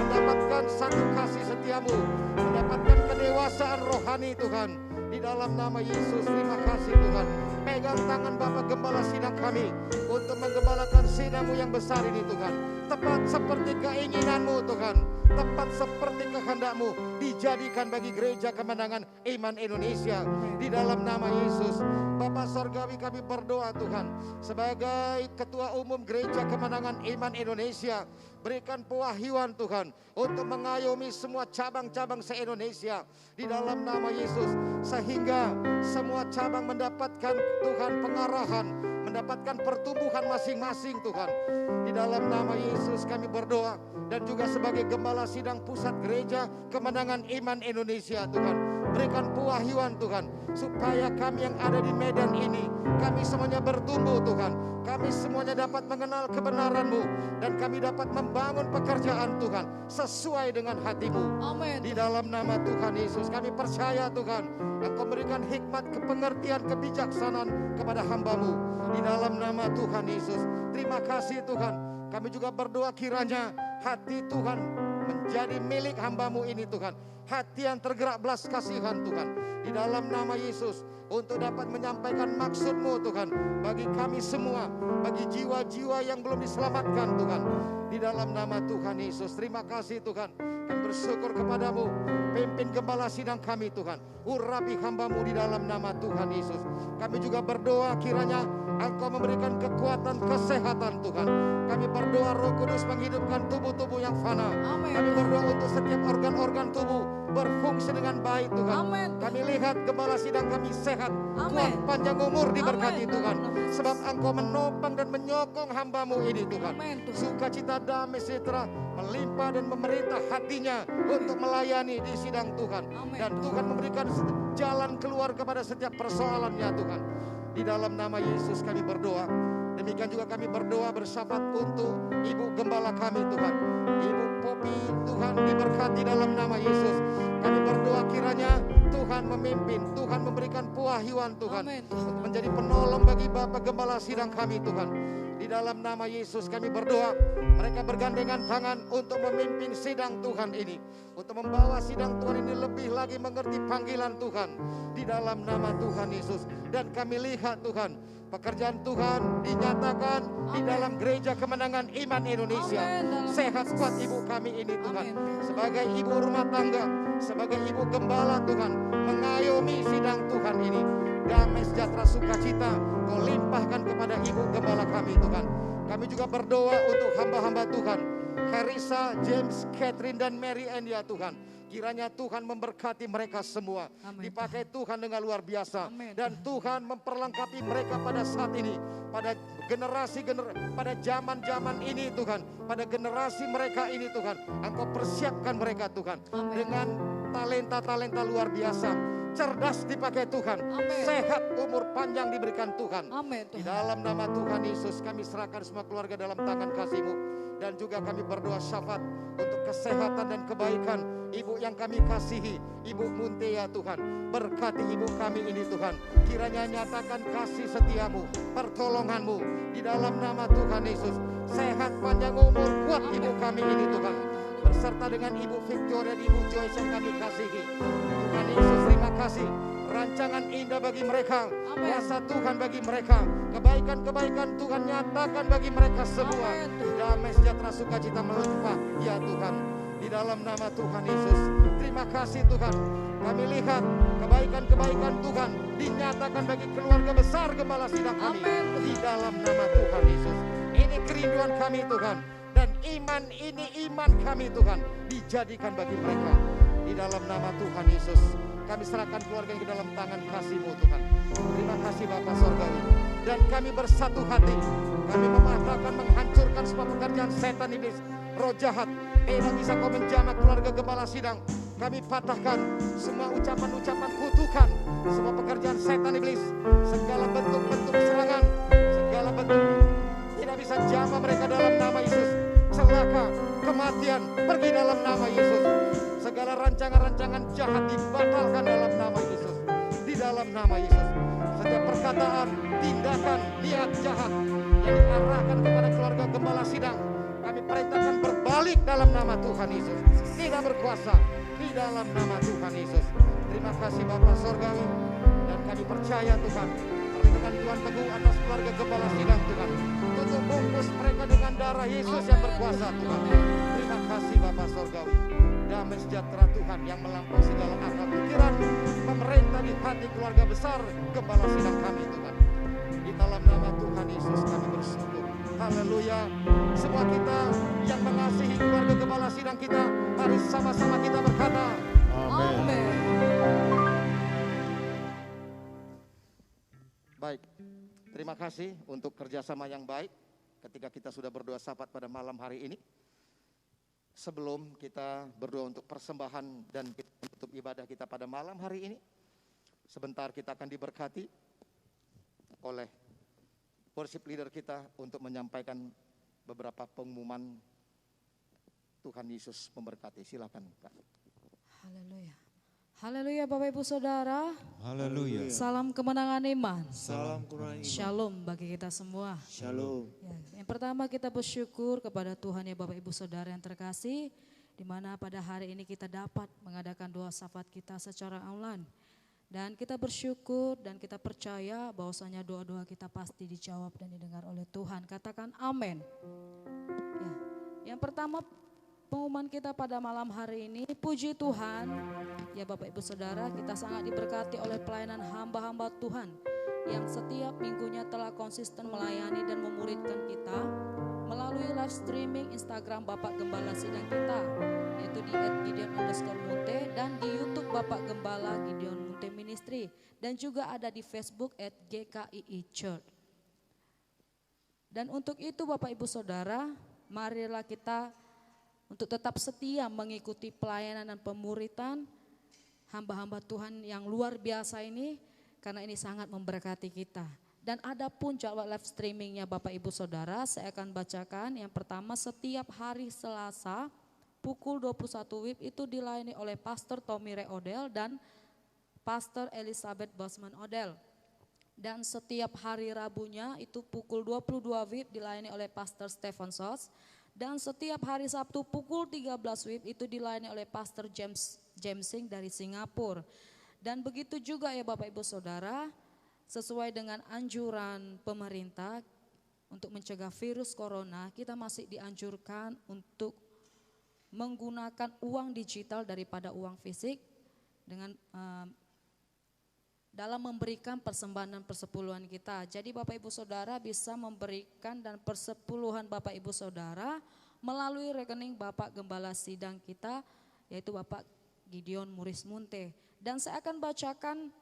G: mendapatkan satu kasih setia-Mu, mendapatkan kedewasaan rohani Tuhan. Di dalam nama Yesus, terima kasih Tuhan. Pegang tangan Bapak Gembala Sidang kami untuk menggembalakan sidang-Mu yang besar ini Tuhan. Tepat seperti keinginan-Mu Tuhan, tepat seperti kehendak-Mu dijadikan bagi Gereja Kemenangan Iman Indonesia. Di dalam nama Yesus, Bapak Surgawi, kami berdoa Tuhan, sebagai Ketua Umum Gereja Kemenangan Iman Indonesia, berikan pewahyuan Tuhan untuk mengayomi semua cabang-cabang se-Indonesia di dalam nama Yesus, sehingga semua cabang mendapatkan Tuhan pengarahan, mendapatkan pertumbuhan masing-masing Tuhan. Di dalam nama Yesus kami berdoa, dan juga sebagai Gembala Sidang Pusat Gereja Kemenangan Iman Indonesia Tuhan, berikan pewahyuan Tuhan, supaya kami yang ada di Medan ini, kami semuanya bertumbuh Tuhan, kami semuanya dapat mengenal kebenaran-Mu, dan kami dapat membangun pekerjaan Tuhan sesuai dengan hati-Mu.
A: Amin.
G: Di dalam nama Tuhan Yesus kami percaya Tuhan, Engkau berikan hikmat, kepengertian, kebijaksanaan kepada hamba-Mu. Di dalam nama Tuhan Yesus, terima kasih Tuhan. Kami juga berdoa kiranya hati Tuhan menjadi milik hamba-Mu ini Tuhan, hati yang tergerak belas kasihan Tuhan. Di dalam nama Yesus, untuk dapat menyampaikan maksud-Mu Tuhan bagi kami semua, bagi jiwa-jiwa yang belum diselamatkan Tuhan. Di dalam nama Tuhan Yesus, terima kasih Tuhan. Kami bersyukur kepadamu, pimpin Gembala Sidang kami Tuhan, urapi hamba-Mu di dalam nama Tuhan Yesus. Kami juga berdoa kiranya Engkau memberikan kekuatan, kesehatan Tuhan. Kami berdoa Roh Kudus menghidupkan tubuh-tubuh yang fana.
A: Amin.
G: Kami berdoa untuk setiap organ-organ tubuh berfungsi dengan baik Tuhan.
A: Amin.
G: Kami lihat Gembala Sidang kami sehat, kuat,
A: Amin.
G: panjang umur diberkati
A: Amin.
G: Tuhan. Sebab Engkau menopang dan menyokong hamba-Mu ini Tuhan.
A: Amin, Tuhan.
G: Sukacita, damai sejahtera melimpah dan memerintah hatinya untuk melayani di sidang Tuhan.
A: Amin.
G: Dan Tuhan memberikan jalan keluar kepada setiap persoalannya Tuhan. Di dalam nama Yesus kami berdoa. Demikian juga kami berdoa bersyafaat untuk Ibu Gembala kami Tuhan, Ibu Popi Tuhan, diberkati dalam nama Yesus. Kami berdoa kiranya Tuhan memimpin, Tuhan memberikan pewahyuan Tuhan,
A: Amin.
G: untuk menjadi penolong bagi Bapak Gembala Sidang kami Tuhan. Di dalam nama Yesus kami berdoa, mereka bergandengan tangan untuk memimpin sidang Tuhan ini, untuk membawa sidang Tuhan ini lebih lagi mengerti panggilan Tuhan di dalam nama Tuhan Yesus. Dan kami lihat Tuhan, pekerjaan Tuhan dinyatakan di dalam Gereja Kemenangan Iman Indonesia.
A: Amin.
G: Sehat kuat ibu kami ini Tuhan,
A: Amin.
G: sebagai ibu rumah tangga, sebagai ibu gembala Tuhan, mengayomi sidang Tuhan ini. Damai sejahtera sukacita Kau limpahkan kepada ibu gembala kami Tuhan. Kami juga berdoa untuk hamba-hamba Tuhan, Harisa, James, Catherine dan Mary Endia Tuhan. Kiranya Tuhan memberkati mereka semua.
A: Amin.
G: Dipakai Tuhan dengan luar biasa.
A: Amin.
G: Dan Tuhan memperlengkapi mereka pada saat ini. Pada pada zaman-zaman ini Tuhan. Pada generasi mereka ini Tuhan. Engkau persiapkan mereka Tuhan.
A: Amin.
G: Dengan talenta-talenta luar biasa. Cerdas dipakai Tuhan.
A: Amin.
G: Sehat, umur panjang diberikan Tuhan.
A: Amin
G: Di
A: Tuhan.
G: dalam nama Tuhan Yesus kami serahkan semua keluarga dalam tangan kasih-Mu. Dan juga kami berdoa syafaat untuk kesehatan dan kebaikan ibu yang kami kasihi, Ibu Muntea Tuhan. Berkati ibu kami ini Tuhan. Kiranya nyatakan kasih setiamu, pertolonganmu di dalam nama Tuhan Yesus. Sehat, panjang umur, kuat ibu kami ini Tuhan. Berserta dengan Ibu Victoria dan Ibu Joyce yang kami kasihi. Tuhan Yesus terima kasih. Rancangan indah bagi mereka. Kuasa Tuhan bagi mereka. Kebaikan-kebaikan Tuhan nyatakan bagi mereka semua. Damai sejahtera sukacita melimpah ya Tuhan. Di dalam nama Tuhan Yesus. Terima kasih Tuhan. Kami lihat kebaikan-kebaikan Tuhan dinyatakan bagi keluarga besar Gembala Sidang kami. Di dalam nama Tuhan Yesus. Ini kerinduan kami Tuhan. Dan iman ini iman kami Tuhan. Dijadikan bagi mereka. Di dalam nama Tuhan Yesus. Kami serahkan keluarga yang ke dalam tangan kasih-Mu Tuhan. Terima kasih Bapa Sorgawi. Dan kami bersatu hati. Kami mematahkan, menghancurkan semua pekerjaan setan iblis. Roh jahat. Tidak bisa kau menjamah keluarga Gembala Sidang. Kami patahkan semua ucapan-ucapan kutukan. Semua pekerjaan setan iblis. Segala bentuk-bentuk serangan. Segala bentuk tidak bisa jamah mereka dalam nama Yesus. Celaka, kematian, pergi dalam nama Yesus. Segala rancangan-rancangan jahat dibatalkan dalam nama Yesus. Di dalam nama Yesus. Setiap perkataan, tindakan, niat jahat yang diarahkan kepada keluarga Gembala Sidang, kami perintahkan berbalik dalam nama Tuhan Yesus. Tidak berkuasa di dalam nama Tuhan Yesus. Terima kasih Bapa Sorgawi. Dan kami percaya Tuhan, perlindungan Tuhan teguh atas keluarga Gembala Sidang Tuhan. Tutup bungkus mereka dengan darah Yesus yang berkuasa Tuhan. Terima kasih Bapa Sorgawi. Damai sejahtera Tuhan yang melampaui segala akal pikiran memerintah di hati keluarga besar Gembala Sidang kami Tuhan. Di dalam nama Tuhan Yesus kami bersyukur. Haleluya. Semua kita yang mengasihi keluarga Gembala Sidang kita, mari sama-sama kita berkata
A: Amin.
G: baik. Terima kasih untuk kerjasama yang baik ketika kita sudah berdoa syafaat pada malam hari ini. Sebelum kita berdoa untuk persembahan dan kita menutup ibadah kita pada malam hari ini, sebentar kita akan diberkati oleh worship leader kita untuk menyampaikan beberapa pengumuman. Tuhan Yesus memberkati. Silakan Kak.
A: Haleluya. Haleluya Bapak Ibu Saudara.
B: Haleluya.
A: Salam kemenangan iman.
B: Salam kurang iman.
A: Shalom bagi kita semua.
B: Shalom.
A: Ya, yang pertama kita bersyukur kepada Tuhan ya Bapak Ibu Saudara yang terkasih, di mana pada hari ini kita dapat mengadakan doa syafaat kita secara online. Dan kita bersyukur dan kita percaya bahwasanya doa-doa kita pasti dijawab dan didengar oleh Tuhan. Katakan amin. Ya, yang pertama pengumuman kita pada malam hari ini, puji Tuhan. Ya Bapak Ibu Saudara, kita sangat diberkati oleh pelayanan hamba-hamba Tuhan yang setiap minggunya telah konsisten melayani dan memuridkan kita melalui live streaming Instagram Bapak Gembala Sidang kita, yaitu di @gideon_munte dan di YouTube Bapak Gembala Gideon Munte Ministry, dan juga ada di Facebook @GKII Church. Dan untuk itu Bapak Ibu Saudara, marilah kita untuk tetap setia mengikuti pelayanan dan pemuritan hamba-hamba Tuhan yang luar biasa ini, karena ini sangat memberkati kita. Dan ada pun jadwal live streamingnya Bapak Ibu Saudara, saya akan bacakan. Yang pertama, setiap hari Selasa pukul 21 WIB itu dilayani oleh Pastor Tommy Ray Odell dan Pastor Elizabeth Bosman Odell. Dan setiap hari Rabunya itu pukul 22 WIB dilayani oleh Pastor Stephen Sos. Dan setiap hari Sabtu pukul 13 WIB itu dilayani oleh Pastor Jamesing dari Singapura. Dan begitu juga ya Bapak Ibu Saudara, sesuai dengan anjuran pemerintah untuk mencegah virus corona, kita masih dianjurkan untuk menggunakan uang digital daripada uang fisik dengan dalam memberikan persembahan dan persepuluhan kita. Jadi Bapak Ibu Saudara bisa memberikan dan persepuluhan Bapak Ibu Saudara melalui rekening Bapak Gembala Sidang kita, yaitu Bapak Gideon Muris Munte. Dan saya akan bacakan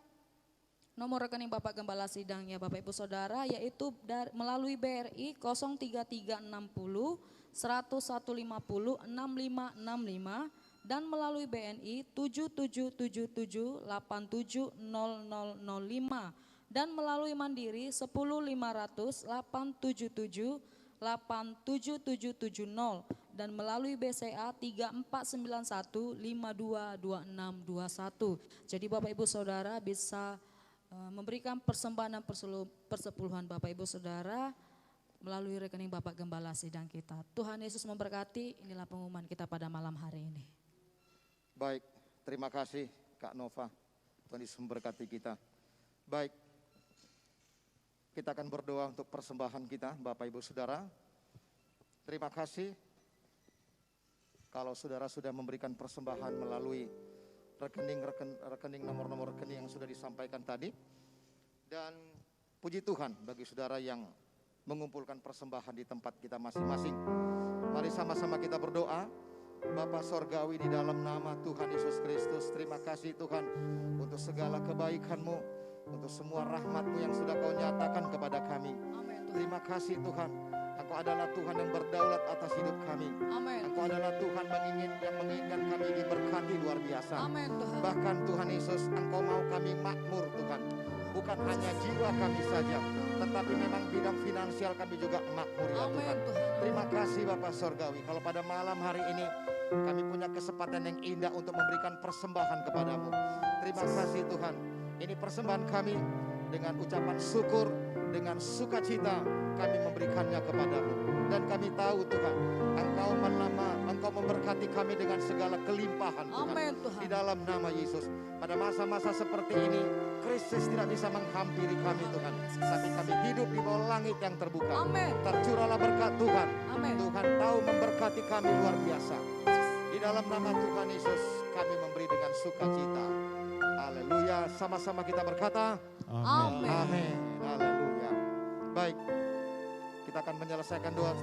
A: nomor rekening Bapak Gembala Sidangnya Bapak Ibu Saudara, yaitu melalui BRI 03360 1150 6565 dan melalui BNI 7777 870005 dan melalui Mandiri 10500 877 87770 dan melalui BCA 3491 522621. Jadi Bapak Ibu Saudara bisa memberikan persembahan dan persepuluhan Bapak Ibu Saudara melalui rekening Bapak Gembala Sidang kita. Tuhan Yesus memberkati, inilah pengumuman kita pada malam hari ini.
G: Baik, terima kasih Kak Nova. Tuhan Yesus memberkati kita. Baik, kita akan berdoa untuk persembahan kita Bapak Ibu Saudara. Terima kasih kalau saudara sudah memberikan persembahan melalui rekening nomor-nomor rekening yang sudah disampaikan tadi. Dan puji Tuhan bagi saudara yang mengumpulkan persembahan di tempat kita masing-masing. Mari sama-sama kita berdoa. Bapa Sorgawi, di dalam nama Tuhan Yesus Kristus, terima kasih Tuhan untuk segala kebaikan-Mu, untuk semua rahmat-Mu yang sudah Kau nyatakan kepada kami. Terima kasih Tuhan, Engkau adalah Tuhan yang berdaulat atas hidup kami. Engkau adalah Tuhan yang menginginkan kami diberkati luar biasa. Bahkan Tuhan Yesus, Engkau mau kami makmur Tuhan. Bukan hanya jiwa kami saja, tetapi memang bidang finansial kami juga makmur ya Tuhan. Terima kasih Bapak Sorgawi, kalau pada malam hari ini kami punya kesempatan yang indah untuk memberikan persembahan kepadamu. Terima kasih Tuhan, ini persembahan kami dengan ucapan syukur, dengan sukacita kami memberikannya kepadamu. Dan kami tahu Tuhan, Engkau memberkati kami dengan segala kelimpahan Tuhan. Di dalam nama Yesus, pada masa-masa seperti ini, krisis tidak bisa menghampiri kami Tuhan. Tapi kami hidup di bawah langit yang terbuka. Tercurahlah berkat Tuhan. Tuhan tahu memberkati kami luar biasa. Di dalam nama Tuhan Yesus, kami memberi dengan sukacita. Haleluya, sama-sama kita berkata, Amin. Amin. Haleluya. Baik, kita akan menyelesaikan doa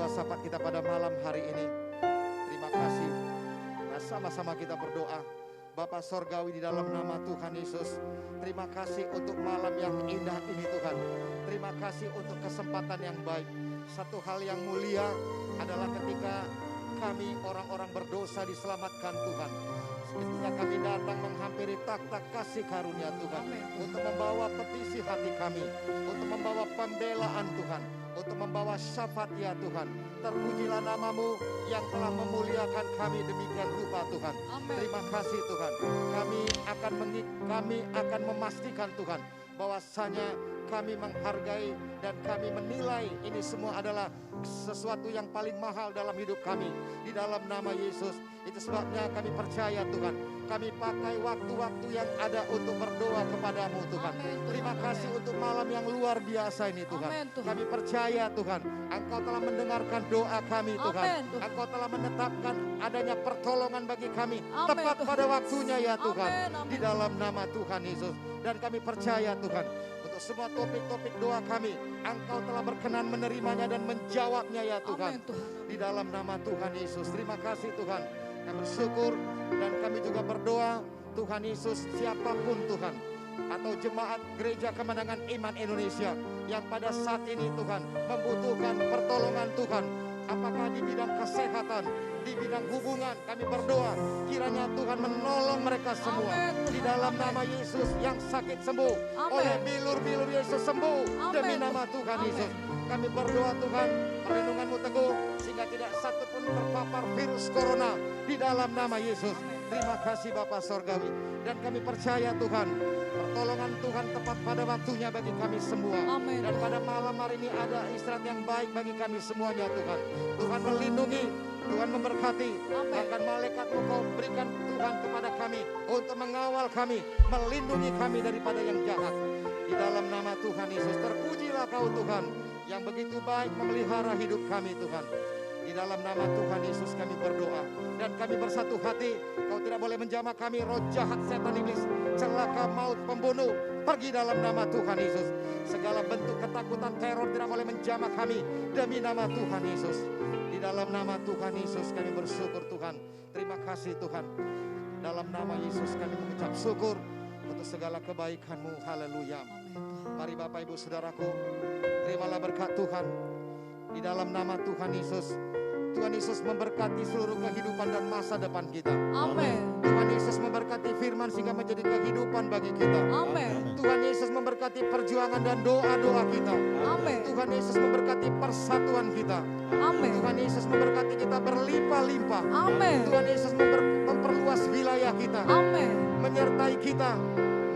G: syafaat kita pada malam hari ini. Terima kasih. Nah, sama-sama kita berdoa. Bapa Sorgawi, di dalam nama Tuhan Yesus, terima kasih untuk malam yang indah ini Tuhan. Terima kasih untuk kesempatan yang baik. Satu hal yang mulia adalah ketika kami orang-orang berdosa diselamatkan Tuhan. Ketika kami datang menghampiri tak kasih karunia Tuhan, untuk membawa petisi hati kami, untuk membawa pembelaan Tuhan, untuk membawa syafaat ya Tuhan. Terpujilah nama-Mu yang telah memuliakan kami demikian rupa Tuhan. Terima kasih Tuhan. Kami akan memastikan Tuhan bahwasanya kami menghargai dan kami menilai ini semua adalah sesuatu yang paling mahal dalam hidup kami. Di dalam nama Yesus, itu sebabnya kami percaya Tuhan, kami pakai waktu-waktu yang ada untuk berdoa kepadamu Tuhan. Terima kasih untuk malam yang luar biasa ini Tuhan. Kami percaya Tuhan, Engkau telah mendengarkan doa kami Tuhan. Engkau telah menetapkan adanya pertolongan bagi kami tepat pada waktunya ya Tuhan. Di dalam nama Tuhan Yesus. Dan kami percaya Tuhan, untuk semua topik-topik doa kami, Engkau telah berkenan menerimanya dan menjawabnya ya Tuhan. Di dalam nama Tuhan Yesus. Terima kasih Tuhan. Kami bersyukur dan kami juga berdoa Tuhan Yesus, siapapun Tuhan, atau jemaat Gereja Kemenangan Iman Indonesia yang pada saat ini Tuhan membutuhkan pertolongan Tuhan, apakah di bidang kesehatan, di bidang hubungan, kami berdoa kiranya Tuhan menolong mereka semua. Di dalam nama Yesus, yang sakit sembuh, oleh bilur-bilur Yesus sembuh, demi nama Tuhan Yesus. Kami berdoa Tuhan, perlindungan-Mu teguh sehingga tidak satu pun terpapar virus corona di dalam nama Yesus. Terima kasih Bapak Sorgawi. Dan kami percaya Tuhan, pertolongan Tuhan tepat pada waktunya bagi kami semua. Dan pada malam hari ini ada istirahat yang baik bagi kami semuanya Tuhan. Tuhan melindungi, Tuhan memberkati. Bahkan malaikat-Mu Kau berikan Tuhan kepada kami untuk mengawal kami, melindungi kami daripada yang jahat. Di dalam nama Tuhan Yesus, terpujilah Kau Tuhan yang begitu baik memelihara hidup kami Tuhan. Di dalam nama Tuhan Yesus kami berdoa. Dan kami bersatu hati, Kau tidak boleh menjamah kami, roh jahat, setan, iblis, celaka, maut, pembunuh, pergi dalam nama Tuhan Yesus. Segala bentuk ketakutan, teror tidak boleh menjamah kami, demi nama Tuhan Yesus. Di dalam nama Tuhan Yesus kami bersyukur Tuhan. Terima kasih Tuhan. Dalam nama Yesus kami mengucap syukur untuk segala kebaikan-Mu. Haleluya. Mari Bapak Ibu Saudaraku, terimalah berkat Tuhan. Di dalam nama Tuhan Yesus, Tuhan Yesus memberkati seluruh kehidupan dan masa depan kita.
A: Amin.
G: Tuhan Yesus memberkati firman sehingga menjadi kehidupan bagi kita.
A: Amin.
G: Tuhan Yesus memberkati perjuangan dan doa-doa kita.
A: Amin.
G: Tuhan Yesus memberkati persatuan kita.
A: Amin.
G: Tuhan Yesus memberkati kita berlimpah-limpah.
A: Amin.
G: Tuhan Yesus memperluas wilayah kita,
A: Amin.
G: menyertai kita,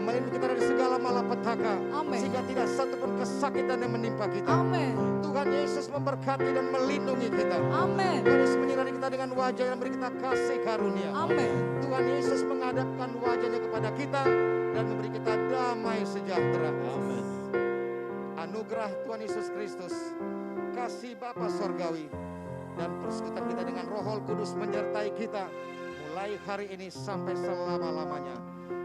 G: melindungi kita dari segala malapetaka,
A: Amin.
G: sehingga tidak satupun kesakitan yang menimpa kita.
A: Amin.
G: Tuhan Yesus memberkati dan melindungi kita.
A: Amin.
G: Tuhan Yesus menyinari kita dengan wajah yang memberi kita kasih karunia.
A: Amin.
G: Tuhan Yesus menghadapkan wajahnya kepada kita dan memberi kita damai sejahtera.
F: Amin.
G: Anugerah Tuhan Yesus Kristus, kasih Bapa Sorgawi, dan persekutuan kita dengan Roh Kudus menyertai kita mulai hari ini sampai selama-lamanya.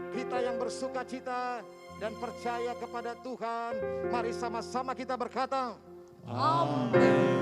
G: Kita yang bersuka cita dan percaya kepada Tuhan, mari sama-sama kita berkata,
A: Amin.